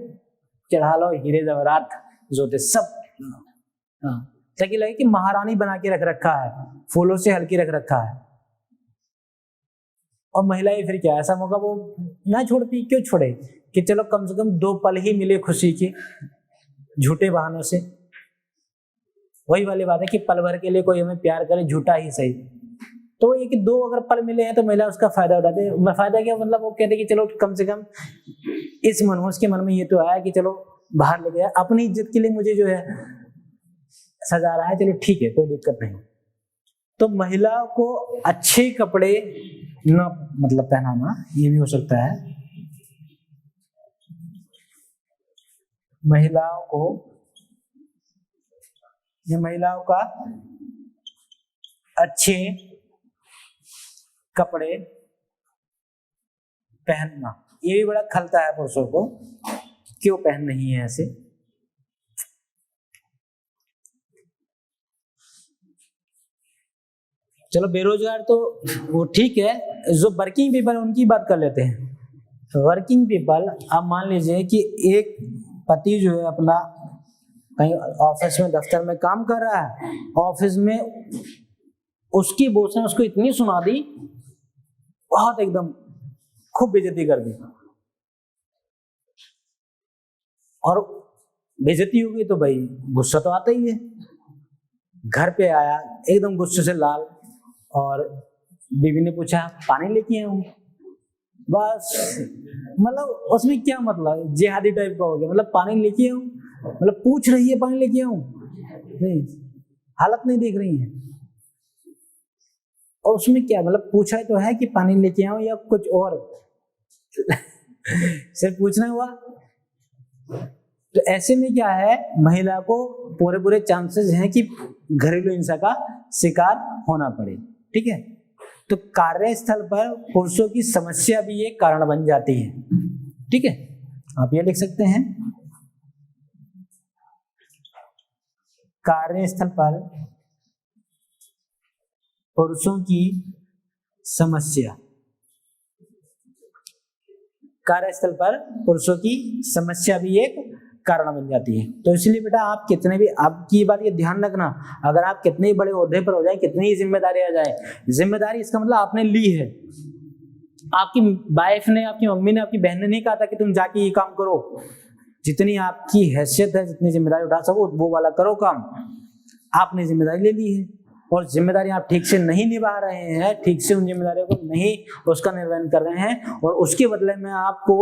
चढ़ा लो हीरे जवाहरात जोते सब, ताकि लगे कि महारानी बना के रख रखा है, फूलों से हल्की रख रखा है। और महिलाएं फिर क्या ऐसा मौका वो ना छोड़ती, क्यों छोड़े कि चलो कम से कम 2 पल ही मिले खुशी के, झूठे बहानों से। वही वाली बात है कि पल भर के लिए कोई हमें प्यार करे, झूठा ही सही, तो ये कि 2 अगर पल मिले हैं तो महिला उसका फायदा उठाते हैं। फायदा क्या मतलब, वो कहते कि चलो कम से कम इस मन उसके मन में ये तो आया कि चलो बाहर ले गया, अपनी इज्जत के लिए मुझे जो है सजा रहा है, चलो ठीक है कोई दिक्कत नहीं। तो महिला को अच्छे कपड़े न मतलब पहनाना ये भी हो सकता है। महिलाओं को, ये महिलाओं का अच्छे कपड़े पहनना ये भी बड़ा खलता है पुरुषों को, क्यों पहन नहीं है ऐसे। चलो बेरोजगार तो वो ठीक है, जो वर्किंग पीपल उनकी बात कर लेते हैं। वर्किंग पीपल, आप मान लीजिए कि एक पति जो है अपना कहीं ऑफिस में दफ्तर में काम कर रहा है, ऑफिस में उसकी बॉस ने उसको इतनी सुना दी, बहुत एकदम खूब बेइज्जती कर दी, और बेइज्जती होगी तो भाई गुस्सा तो आता ही है। घर पे आया एकदम गुस्से से लाल, और बीवी ने पूछा पानी लेके आऊं, बस मतलब उसमें क्या मतलब जिहादी टाइप का हो गया, मतलब पानी लेके आऊं, मतलब पूछ रही है पानी लेके आऊं, नहीं हालत नहीं देख रही है। और उसमें क्या मतलब पूछा तो है कि पानी लेके आऊं या कुछ और सिर्फ पूछना हुआ, तो ऐसे में क्या है, महिला को पूरे पूरे चांसेस हैं कि घरेलू हिंसा का शिकार होना पड़े। ठीक है, तो कार्यस्थल पर पुरुषों की समस्या भी एक कारण बन जाती है। ठीक है, आप ये लिख सकते हैं, कार्यस्थल पर पुरुषों की समस्या, कार्यस्थल पर पुरुषों की समस्या भी एक कारण बन जाती है। तो इसलिए बेटा आप कितने भी, आपकी बात ये ध्यान रखना, अगर आप कितने ही बड़े ओहदे पर हो जाए, कितनी ही जिम्मेदारी आ जाए, जिम्मेदारी इसका मतलब आपने ली है, आपकी वाइफ ने, आपकी मम्मी ने, आपकी बहन ने नहीं कहा था कि तुम जाके ये काम करो। जितनी आपकी हैसियत है, जितनी जिम्मेदारी उठा सको वो वाला करो काम, आपने जिम्मेदारी ले ली है। और जिम्मेदारी आप ठीक से नहीं निभा रहे हैं, ठीक से उन जिम्मेदारियों को नहीं उसका निर्वहन कर रहे हैं, और उसके बदले में आपको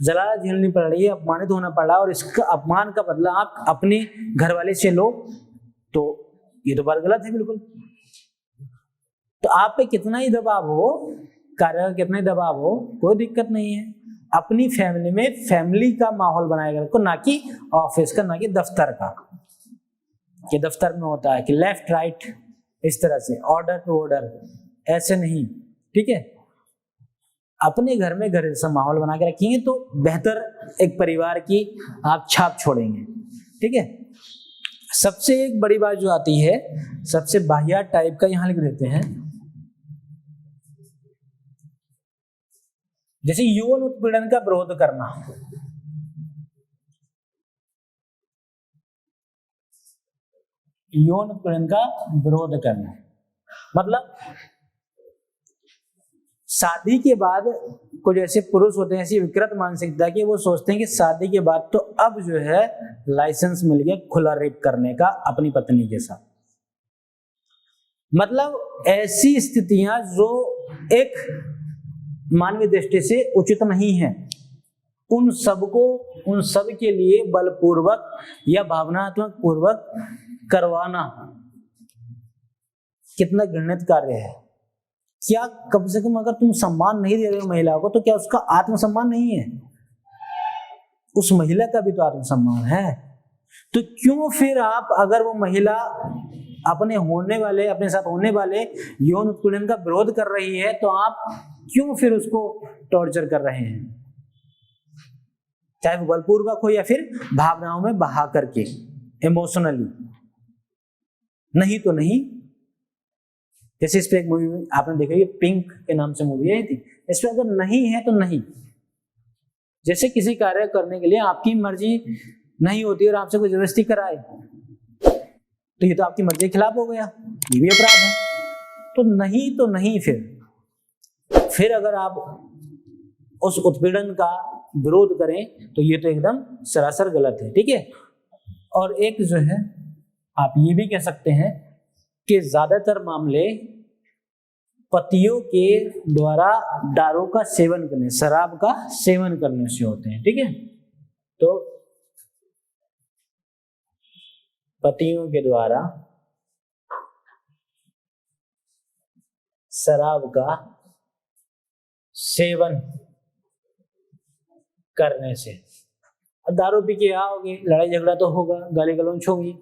जला झेलनी पड़ रही है, अपमानित होना पड़ रहा है, और इसका अपमान का बदला आप अपने घर वाले से लो, तो ये तो बात गलत है बिल्कुल। तो आप पे कितना ही दबाव हो, कार्य का कितना ही दबाव हो, कोई दिक्कत नहीं है, अपनी फैमिली में फैमिली का माहौल बनाएगा रखो, ना कि ऑफिस का, ना कि दफ्तर का। कि दफ्तर में होता है कि लेफ्ट राइट, इस तरह से ऑर्डर टू ऑर्डर, ऐसे नहीं। ठीक है, अपने घर में घर जैसा माहौल बना के रखेंगे तो बेहतर एक परिवार की आप छाप छोड़ेंगे। ठीक है, सबसे एक बड़ी बात जो आती है, सबसे बाह्य टाइप का यहां लिख देते हैं, जैसे यौन उत्पीड़न का विरोध करना। यौन उत्पीड़न का विरोध करना मतलब शादी के बाद कुछ ऐसे पुरुष होते हैं, ऐसी विकृत मानसिकता कि वो सोचते हैं कि शादी के बाद तो अब जो है लाइसेंस मिल गया खुला रेप करने का अपनी पत्नी के साथ। मतलब ऐसी स्थितियां जो एक मानवीय दृष्टि से उचित नहीं है, उन सब के लिए बलपूर्वक या भावनात्मक पूर्वक करवाना कितना घृणित कार्य है। क्या कम से कम अगर तुम सम्मान नहीं दे रहे हो महिला को, तो क्या उसका आत्मसम्मान नहीं है? उस महिला का भी तो आत्मसम्मान है। तो क्यों फिर आप, अगर वो महिला अपने साथ होने वाले यौन उत्पीड़न का विरोध कर रही है, तो आप क्यों फिर उसको टॉर्चर कर रहे हैं, चाहे वो बलपूर्वक हो या फिर भावनाओं में बहा करके, इमोशनली। नहीं तो नहीं। जैसे इस पे एक मूवी आपने देखा, ये पिंक के नाम से मूवी आई थी, इसमें अगर नहीं है तो नहीं। जैसे किसी कार्य करने के लिए आपकी मर्जी नहीं होती और आपसे कोई जबरदस्ती कराए, तो ये तो आपकी मर्जी के खिलाफ हो गया, ये भी अपराध है। तो नहीं तो नहीं। फिर अगर आप उस उत्पीड़न का विरोध करें तो ये तो एकदम सरासर गलत है। ठीक है, और एक जो है आप ये भी कह सकते हैं कि ज्यादातर मामले पतियों के द्वारा दारू का सेवन करने, शराब का सेवन करने से होते हैं। ठीक है, तो पतियों के द्वारा शराब का सेवन करने से। अब दारू पी के आओगे, लड़ाई झगड़ा तो होगा, गाली गलौज होगी,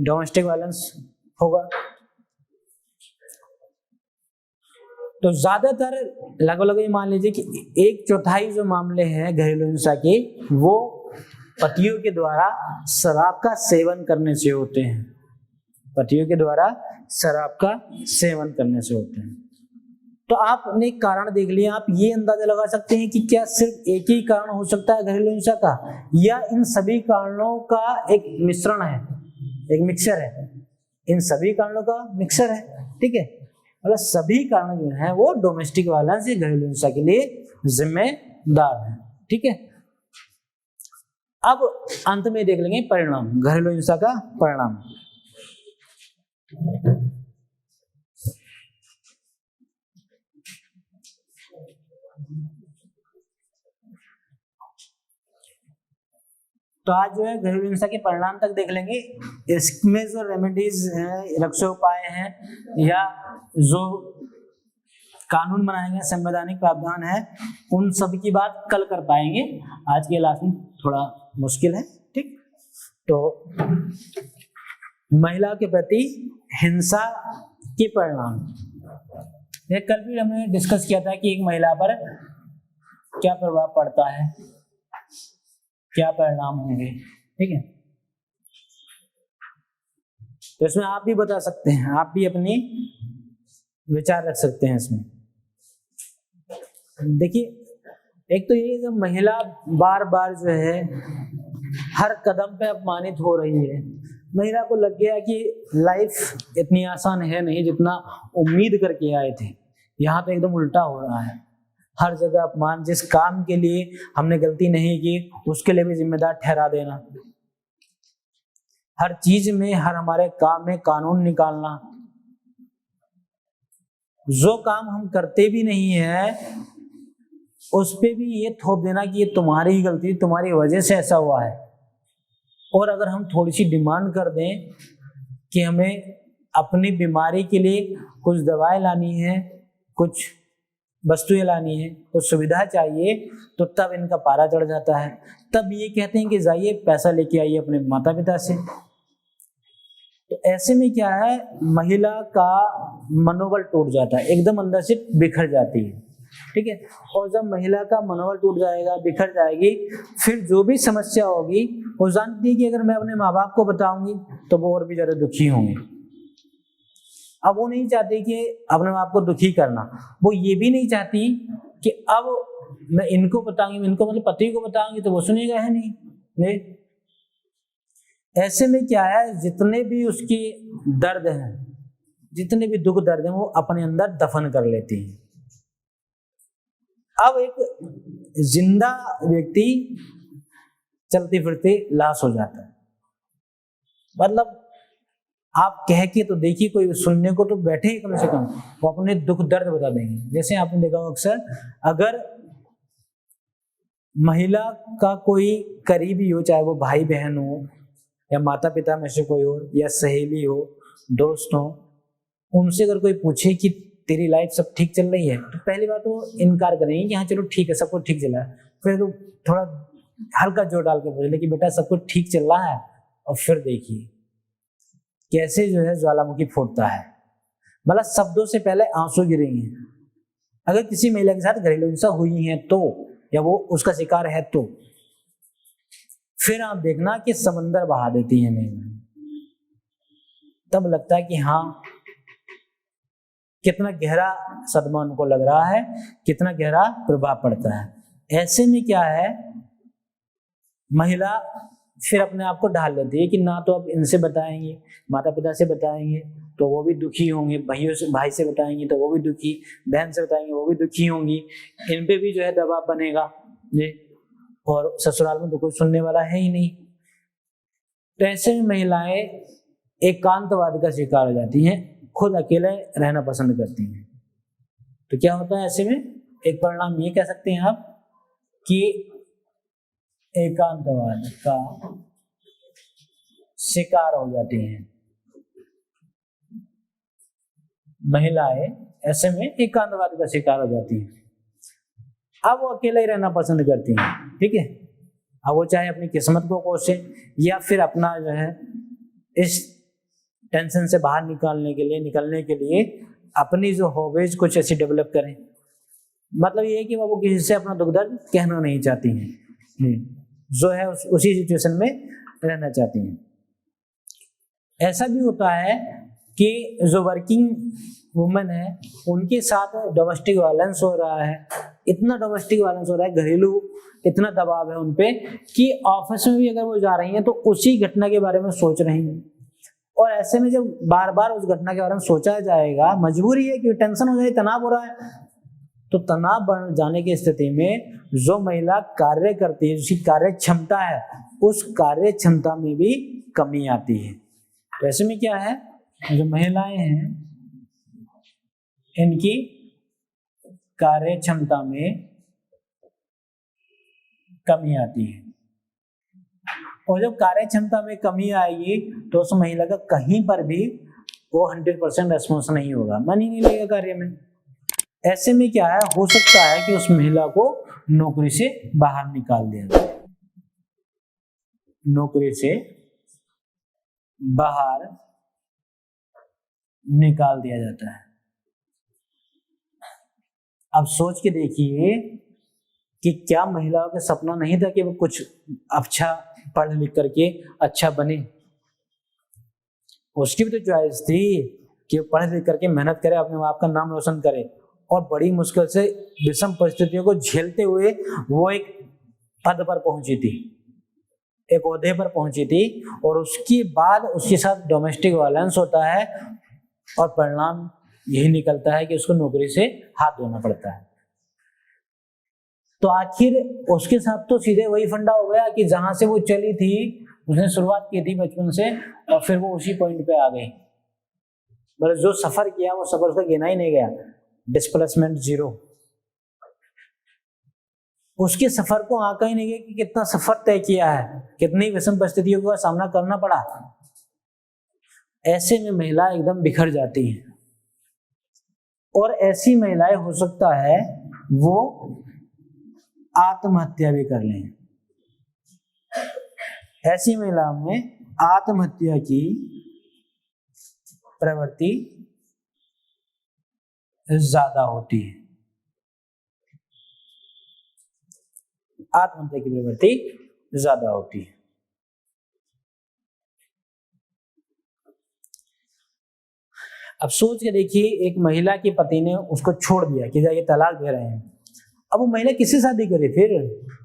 डोमेस्टिक वायलेंस होगा। तो ज्यादातर लगभग ये मान लीजिए कि 1/4 जो मामले हैं घरेलू हिंसा के, वो पतियों के द्वारा शराब का सेवन करने से होते हैं। पतियों के द्वारा शराब का सेवन करने से होते हैं। तो आपने कारण देख लिया, आप ये अंदाजा लगा सकते हैं कि क्या सिर्फ एक ही कारण हो सकता है घरेलू हिंसा का, या इन सभी कारणों का एक मिश्रण है, एक मिक्सचर है, इन सभी कारणों का मिक्सचर है। ठीक है, मतलब सभी कारण जो है वो डोमेस्टिक वायलेंस या घरेलू हिंसा के लिए जिम्मेदार है। ठीक है, अब अंत में देख लेंगे परिणाम, घरेलू हिंसा का परिणाम। तो आज जो है घरेलू हिंसा के परिणाम तक देख लेंगे। इसमें जो रेमेडीज हैं, रक्षा उपाय हैं, या जो कानून बनाएंगे, संवैधानिक प्रावधान है, उन सब की बात कल कर पाएंगे। आज के क्लास में थोड़ा मुश्किल है। ठीक, तो महिला के प्रति हिंसा के परिणाम, ये कल भी हमने डिस्कस किया था कि एक महिला पर क्या प्रभाव पड़ता है, क्या परिणाम होंगे। ठीक है, तो इसमें आप भी बता सकते हैं, आप भी अपनी विचार रख सकते हैं इसमें। देखिए, एक तो ये जब महिला बार बार जो है हर कदम पे अपमानित हो रही है, महिला को लग गया कि लाइफ इतनी आसान है नहीं जितना उम्मीद करके आए थे। यहाँ तो एकदम उल्टा हो रहा है, हर जगह अपमान, जिस काम के लिए हमने गलती नहीं की उसके लिए भी जिम्मेदार ठहरा देना, हर चीज में, हर हमारे काम में कानून निकालना, जो काम हम करते भी नहीं है उस पे भी ये थोप देना कि ये तुम्हारी ही गलती, तुम्हारी वजह से ऐसा हुआ है। और अगर हम थोड़ी सी डिमांड कर दें कि हमें अपनी बीमारी के लिए कुछ दवाएं लानी है, कुछ वस्तुएं लानी है, कुछ सुविधा चाहिए, तो तब इनका पारा चढ़ जाता है। तब ये कहते हैं कि जाइए पैसा लेके आइए अपने माता पिता से। तो ऐसे में क्या है, महिला का मनोबल टूट जाता है, एकदम अंदर से बिखर जाती है। ठीक है, और जब महिला का मनोबल टूट जाएगा, बिखर जाएगी, फिर जो भी समस्या होगी वो जानती है कि अगर मैं अपने माँ बाप को बताऊंगी तो वो और भी ज्यादा दुखी होंगे। अब वो नहीं चाहती कि अपने बाप को दुखी करना, वो ये भी नहीं चाहती कि अब मैं इनको बताऊंगी, इनको मतलब पति को बताऊंगी तो वो सुनेगा है नहीं। ऐसे में क्या है, जितने भी उसके दर्द हैं, जितने भी दुख दर्द हैं, वो अपने अंदर दफन कर लेती है। अब एक जिंदा व्यक्ति चलते फिरते लाश हो जाता है। मतलब आप कह के तो देखिए, कोई सुनने को तो बैठे ही कम से कम, वो अपने दुख दर्द बता देंगे। जैसे आपने देखा हो अक्सर, अगर महिला का कोई करीबी हो, चाहे वो भाई बहन हो या माता पिता में से कोई हो या सहेली हो, दोस्त हो, उनसे अगर कोई पूछे कि तेरी लाइफ सब ठीक चल रही है, तो पहली बात वो इनकार करेंगे कि हाँ चलो ठीक है, सब कुछ ठीक चल रहा है। फिर तो थोड़ा हल्का जोर डाल के बोले कि बेटा सब कुछ ठीक चल रहा है, और फिर देखिए कैसे जो है ज्वालामुखी फूटता है। मतलब शब्दों से पहले आंसू गिरेंगे। अगर किसी महिला के साथ घरेलू हिंसा हुई है तो, या वो उसका शिकार है तो, फिर आप देखना कि समंदर बहा देती है महिला। तब लगता है कि हाँ, कितना गहरा सदमा उनको लग रहा है, कितना गहरा प्रभाव पड़ता है। ऐसे में क्या है, महिला फिर अपने आप को ढाल लेती है कि ना तो अब इनसे बताएंगे, माता पिता से बताएंगे तो वो भी दुखी होंगे, भाई से बताएंगे तो वो भी दुखी, बहन से बताएंगे वो भी दुखी होंगी, इन पे भी जो है दबाव बनेगा, और ससुराल में तो कोई सुनने वाला है ही नहीं। तो ऐसे में महिलाएं एकांतवाद का शिकार हो जाती हैं, खुद अकेले रहना पसंद करती हैं। तो क्या होता है ऐसे में, एक परिणाम ये कह सकते हैं आप कि एकांतवाद का शिकार हो जाती हैं महिलाएं। ऐसे में एकांतवाद का शिकार हो जाती हैं। अब वो अकेले ही रहना पसंद करती हैं। ठीक है, अब वो चाहे अपनी किस्मत को कोसे या फिर अपना जो है इस टेंशन से बाहर निकलने के लिए अपनी जो हॉबीज कुछ ऐसी डेवलप करें। मतलब ये है कि वो किसी से अपना दुख दर्द कहना नहीं चाहती हैं, जो है उसी सिचुएशन में रहना चाहती हैं। ऐसा भी होता है कि जो वर्किंग वुमेन है उनके साथ डोमेस्टिक वायलेंस हो रहा है, इतना डोमेस्टिक वायलेंस हो रहा है, घरेलू इतना दबाव है उनपे कि ऑफिस में भी अगर वो जा रही हैं तो उसी घटना के बारे में सोच रही हैं। और ऐसे में जब बार बार उस घटना के बारे में सोचा जाएगा, मजबूरी है कि टेंशन हो जाए, तनाव हो रहा है, तो तनाव बढ़ जाने की स्थिति में जो महिला कार्य करती है, जिसकी कार्य क्षमता है, उस कार्य क्षमता में भी कमी आती है। तो ऐसे में क्या है, जो महिलाएं हैं इनकी कार्य क्षमता में कमी आती है, और जब कार्य क्षमता में कमी आएगी तो उस महिला का कहीं पर भी वो 100% रेस्पॉन्स नहीं होगा, मन ही नहीं लगेगा कार्य में। ऐसे में क्या है, हो सकता है कि उस महिला को नौकरी से बाहर निकाल दिया जाए, नौकरी से बाहर निकाल दिया जाता है। अब सोच के देखिए कि क्या महिलाओं का सपना नहीं था कि वो कुछ अच्छा पढ़ लिख करके अच्छा बने? उसकी भी तो चॉइस थी कि वो पढ़ लिख करके मेहनत करे, अपने बाप का नाम रोशन करे, और बड़ी मुश्किल से विषम परिस्थितियों को झेलते हुए वो एक पद पर पहुंची थी, एक ओहदे पर पहुंची थी, और उसके बाद उसके साथ डोमेस्टिक वायलेंस होता है और परिणाम यही निकलता है कि उसको नौकरी से हाथ धोना पड़ता है। तो आखिर उसके साथ तो सीधे वही फंडा हो गया कि जहां से वो चली थी, उसने शुरुआत की थी बचपन से, और फिर वो उसी पॉइंट पे आ गई। बस जो सफर किया वो सफर उसका गिना ही नहीं गया, डिस्प्लेसमेंट 0। उसके सफर को आंका ही नहीं गया कि कितना सफर तय किया है, कितनी विषम परिस्थितियों का सामना करना पड़ा। ऐसे में महिला एकदम बिखर जाती है, और ऐसी महिलाएं हो सकता है वो आत्महत्या भी कर लें। ऐसी महिलाओं में आत्महत्या की प्रवृत्ति ज्यादा होती है, आत्महत्या की प्रवृत्ति ज्यादा होती है। अब सोच के देखिए, एक महिला के पति ने उसको छोड़ दिया कि ये तलाक दे रहे हैं। अब वो महिला किससे शादी करे? फिर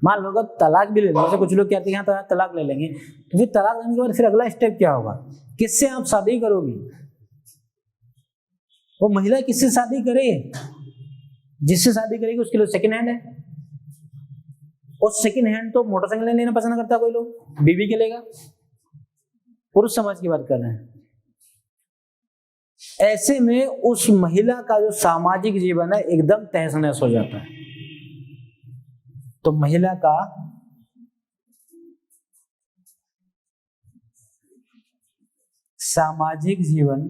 मान लो अगर तलाक भी ले लेंगे, जैसे कुछ लोग कहते हैं तलाक ले लेंगे, तो फिर तलाक लेने के बाद फिर अगला स्टेप क्या होगा? किससे आप शादी करोगी? वो महिला किससे शादी करे? जिससे शादी करेगी उसके लिए सेकंड हैंड है, और सेकंड हैंड तो मोटरसाइकिल लेना पसंद करता कोई लोग, बीवी के लेगा। पुरुष समाज की बात कर रहे हैं। ऐसे में उस महिला का जो सामाजिक जीवन है एकदम तहस नहस हो जाता है। तो महिला का सामाजिक जीवन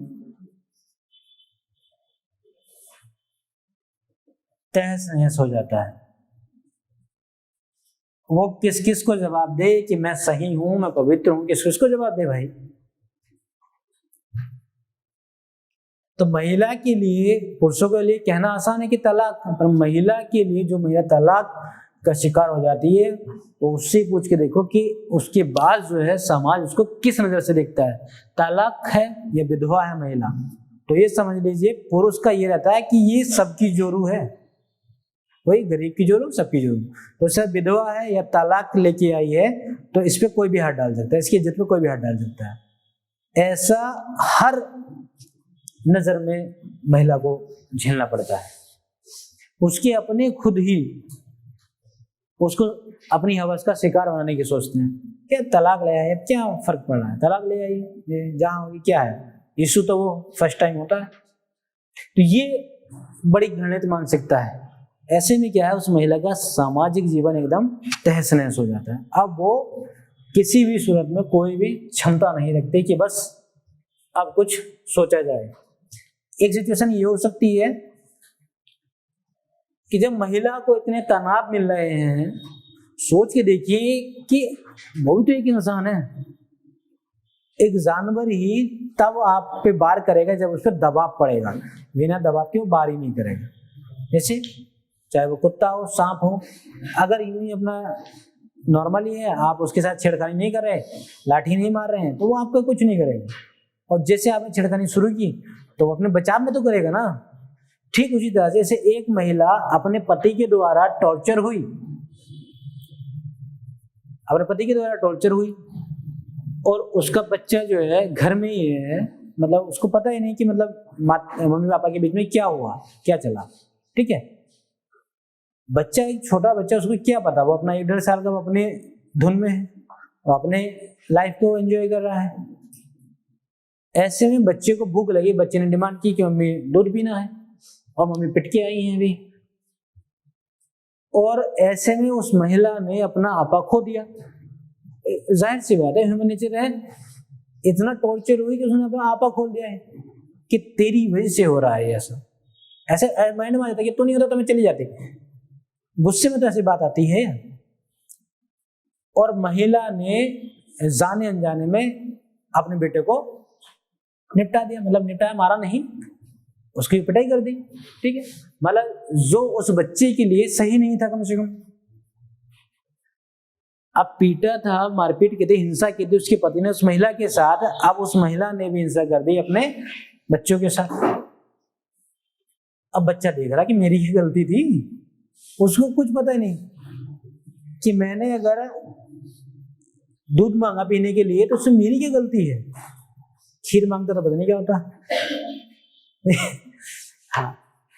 तहस नहस हो जाता है। वो किस किस को जवाब दे कि मैं सही हूं, मैं पवित्र हूं? किस किस को जवाब दे भाई? तो महिला के लिए, पुरुषों के लिए कहना आसान है कि तलाक, पर महिला के लिए जो महिला तलाक का शिकार हो जाती है, वो उससे पूछ के देखो कि उसके बाद जो है समाज उसको किस नजर से देखता है। तलाक है या विधवा है महिला, तो ये समझ लीजिए पुरुष का ये रहता है कि ये सबकी जोरू है, वही गरीब की जोरू सबकी जोरू। तो सर विधवा है या तलाक लेके आई है, तो इस पे कोई भी हाथ डाल सकता है, इसकी इज्जत पे कोई भी हाथ डाल सकता है। ऐसा हर नजर में महिला को झेलना पड़ता है। उसके अपने खुद ही उसको अपनी हवस का शिकार बनाने की सोचते हैं। क्या तलाक ले आए, क्या फर्क पड़ रहा है, तलाक ले आई, जहां होगी क्या है, इशू तो वो फर्स्ट टाइम होता है। तो ये बड़ी घृणित मानसिकता है। ऐसे में क्या है, उस महिला का सामाजिक जीवन एकदम तहस नहस हो जाता है। अब वो किसी भी सूरत में कोई भी क्षमता नहीं रखती कि बस अब कुछ सोचा जाए। एक सिचुएशन ये हो सकती है कि जब महिला को इतने तनाव मिल रहे हैं, सोच के देखिए कि वो भी तो एक इंसान है, एक जानवर ही तब आप पे वार करेगा जब उस पर दबाव पड़ेगा, बिना दबाव के वो वार ही नहीं करेगा। जैसे चाहे वो कुत्ता हो, सांप हो, अगर यूं ही अपना नॉर्मली है, आप उसके साथ छेड़खानी नहीं कर रहे, लाठी नहीं मार रहे हैं, तो वो आपका कुछ नहीं करेगा। और जैसे आपने छेड़खानी शुरू की तो वो अपने बचाव में तो करेगा ना। ठीक उसी तरह से जैसे एक महिला अपने पति के द्वारा टॉर्चर हुई, अपने पति के द्वारा टॉर्चर हुई, और उसका बच्चा जो है घर में ही है, मतलब उसको पता ही नहीं कि मतलब मम्मी पापा के बीच में क्या हुआ, क्या चला, ठीक है। बच्चा, एक छोटा बच्चा, उसको क्या पता, वो अपना 1-1.5 साल का, वो अपने धुन में है, वो अपने लाइफ को एंजॉय कर रहा है। ऐसे में बच्चे को भूख लगी, बच्चे ने डिमांड की कि मम्मी दूध पीना है, और मम्मी पिट के आई हैं अभी, और ऐसे में उस महिला ने अपना आपा खो दिया। जाहिर सी बात है, ह्यूमन नेचर है, इतना टॉर्चर हुई कि उसने अपना आपा खोल दिया है कि तेरी वजह से हो रहा है ऐसा। ऐसे माइंड में आ जाता कि तू नहीं होता तो मैं चली जाती, गुस्से में तो ऐसी बात आती है। और महिला ने जाने अनजाने में अपने बेटे को निपटा दिया, मतलब निपटाया, मारा नहीं, उसकी पिटाई कर दी, ठीक है। मतलब जो उस बच्चे के लिए सही नहीं था कम से कम। अब पीटा था, मारपीट की थी, हिंसा की थी उसके पति ने उस महिला के साथ, अब उस महिला ने भी हिंसा कर दी अपने बच्चों के साथ। अब बच्चा देख रहा कि मेरी ही गलती थी, उसको कुछ पता ही नहीं कि मैंने अगर दूध मांगा पीने के लिए तो उसमें मेरी क्या गलती है, खीर मांगता तो पता नहीं क्या होता। हाँ,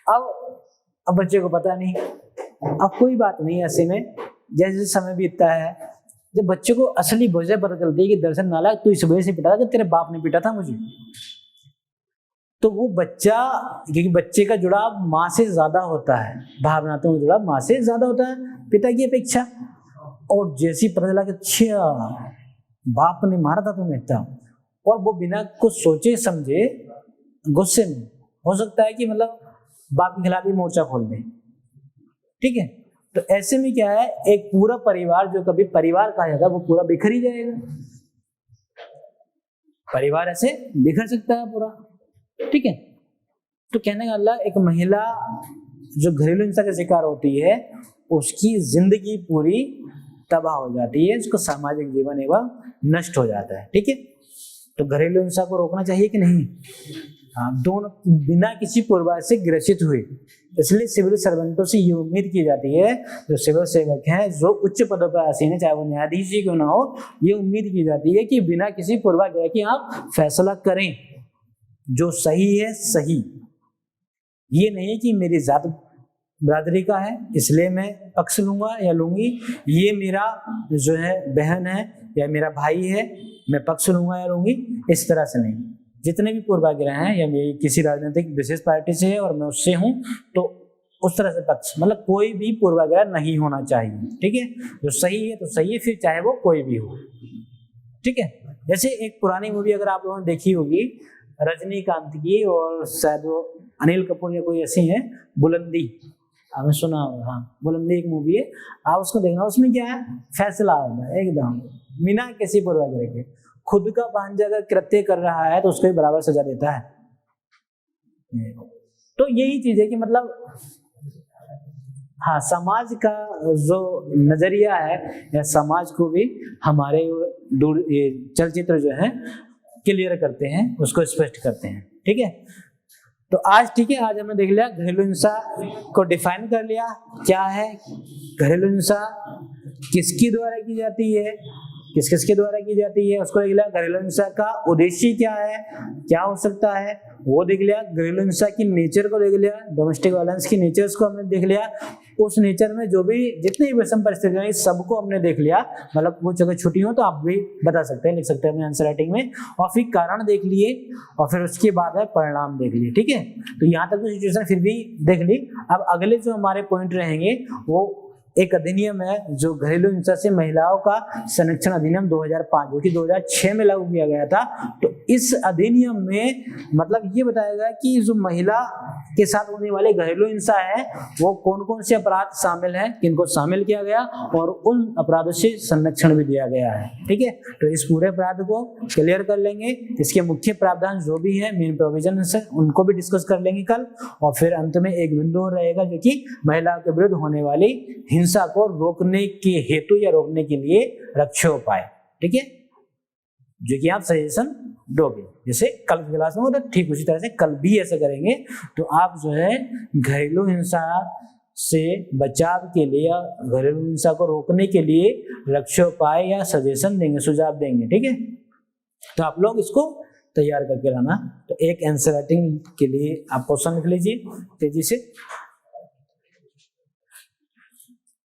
अब बच्चे को पता नहीं। अब कोई बात नहीं, ऐसे में जैसे जैसे समय बीतता है, जब बच्चे को असली वजह पता चलती है कि दरअसल नालायक तू इस वजह से पिटा था कि तेरे बाप ने पीटा था मुझे, तो वो बच्चा, क्योंकि बच्चे का जुड़ाव माँ से ज्यादा होता है, भावनात्मक जुड़ाव माँ से ज्यादा होता है पिता की अपेक्षा। और जैसी पता चला कि अच्छा बाप ने मारा था तुम्हें तब, और वो बिना कुछ सोचे समझे गुस्से में, हो सकता है कि मतलब बाप के खिलाफ ही मोर्चा खोल दे, ठीक है। तो ऐसे में क्या है, एक पूरा परिवार जो कभी परिवार कहा जाता है वो पूरा बिखर ही जाएगा। परिवार ऐसे बिखर सकता है पूरा, ठीक है। तो कहने का अल्लाह, एक महिला जो घरेलू हिंसा का शिकार होती है उसकी जिंदगी पूरी तबाह हो जाती है, उसका सामाजिक जीवन एवं नष्ट हो जाता है, ठीक है। तो घरेलू हिंसा को रोकना चाहिए कि नहीं? हाँ, दोनों बिना किसी पूर्वाग्रह से ग्रसित हुए। इसलिए सिविल सर्वेंटों से ये उम्मीद की जाती है, जो सिविल सेवक हैं, जो उच्च पदों पर आसीन है, चाहे वो न्यायाधीश ही क्यों ना हो, ये उम्मीद की जाती है कि बिना किसी पूर्वाग्रह के आप फैसला करें जो सही है सही। ये नहीं कि मेरी जात बरादरी का है इसलिए मैं पक्ष लूंगा या लूंगी, ये मेरा जो है बहन है या मेरा भाई है मैं पक्ष लूंगा या लूंगी, इस तरह से नहीं। जितने भी पूर्वाग्रह हैं, या मेरी किसी राजनीतिक विशेष पार्टी से है और मैं उससे हूं, तो उस तरह से पक्ष, मतलब कोई भी पूर्वाग्रह नहीं होना चाहिए, ठीक है। जो सही है तो सही है, फिर चाहे वो कोई भी हो, ठीक है। जैसे एक पुरानी मूवी अगर आप लोगों ने देखी होगी रजनीकांत की, और शायद वो अनिल कपूर या कोई ऐसी है, बुलंदी, आपने सुना होगा, हाँ बुलंदी एक मूवी है, आप उसको देखना। उसमें क्या है, फैसला होगा एकदम बिना किसी पूर्वाग्रह के। खुद का भांजा अगर कृत्य कर रहा है तो उसको भी बराबर सजा देता है। तो यही चीज है कि मतलब हाँ, समाज का जो नजरिया है, या समाज को भी हमारे दूर चलचित्र जो है क्लियर करते हैं, उसको स्पष्ट करते हैं, ठीक है। तो आज ठीक है, आज हमने देख लिया घरेलू हिंसा को डिफाइन कर लिया, क्या है घरेलू हिंसा, किसकी द्वारा की जाती है, किस किस के द्वारा की जाती है, उसको देख लिया। घरेलू हिंसा का उद्देश्य क्या है, क्या हो सकता है वो देख लिया। घरेलू हिंसा की नेचर को देख लिया, डोमेस्टिक वायलेंस की नेचर्स को हमने देख लिया। उस नेचर में जो भी जितनी भी विषम परिस्थितियां सबको हमने देख लिया। मतलब कुछ अगर छुट्टी हो तो आप भी बता सकते हैं, लिख सकते हैं अपने आंसर राइटिंग में। और फिर कारण देख लिए, और फिर उसके बाद है परिणाम देख लिए, ठीक है। तो यहाँ तक तो सिचुएशन फिर भी देख ली। अब अगले जो हमारे पॉइंट रहेंगे वो एक अधिनियम है जो घरेलू हिंसा से महिलाओं का संरक्षण अधिनियम 2005, जो कि 2006 में लागू किया गया था। तो इस अधिनियम में मतलब ये बताया गया कि जो महिला के साथ होने वाले घरेलू हिंसा है वो कौन कौन से अपराध शामिल हैं, किनको शामिल किया गया, और उन अपराधों से संरक्षण भी दिया गया है, ठीक है। तो इस पूरे अपराध को क्लियर कर लेंगे, इसके मुख्य प्रावधान जो भी है, मेन प्रोविजन है, उनको भी डिस्कस कर लेंगे कल। और फिर अंत में एक बिंदु रहेगा जो कि महिलाओं के विरुद्ध होने वाली हिंसा को रोकने के हेतु या रोकने के लिए रक्षा उपाय, ठीक है, जो कि आप सजेशन दोगे। जैसे कल की क्लास में, तो ठीक उसी तरह से कल भी ऐसे करेंगे। तो आप जो है घरेलू हिंसा से बचाव के लिए या घरेलू हिंसा को रोकने के लिए रक्षा उपाय या सजेशन देंगे, सुझाव देंगे, ठीक है। तो आप लोग इसको तैयार करके लाना। तो एक आंसर राइटिंग के लिए आप क्वेश्चन लिख लीजिए तेजी से।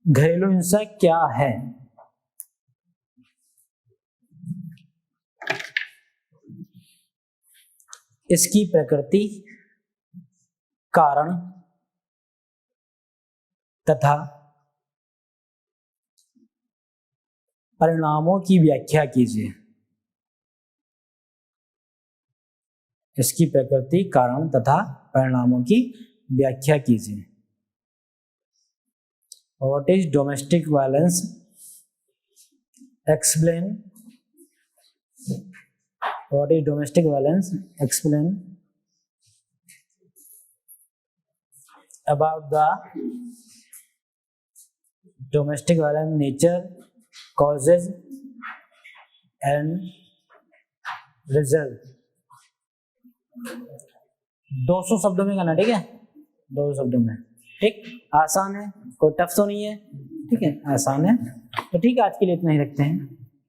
घरेलू हिंसा क्या है? इसकी प्रकृति, कारण तथा परिणामों की व्याख्या कीजिए। इसकी प्रकृति, कारण तथा परिणामों की व्याख्या कीजिए। What is domestic violence, explain. What is domestic violence, explain about the domestic violence nature, causes and result। 200 शब्दों में करना, ठीक है, 200 शब्दों में। ठीक, आसान है, कोई टफ तो नहीं है, ठीक है, आसान है। तो ठीक है, आज के लिए इतना ही रखते हैं।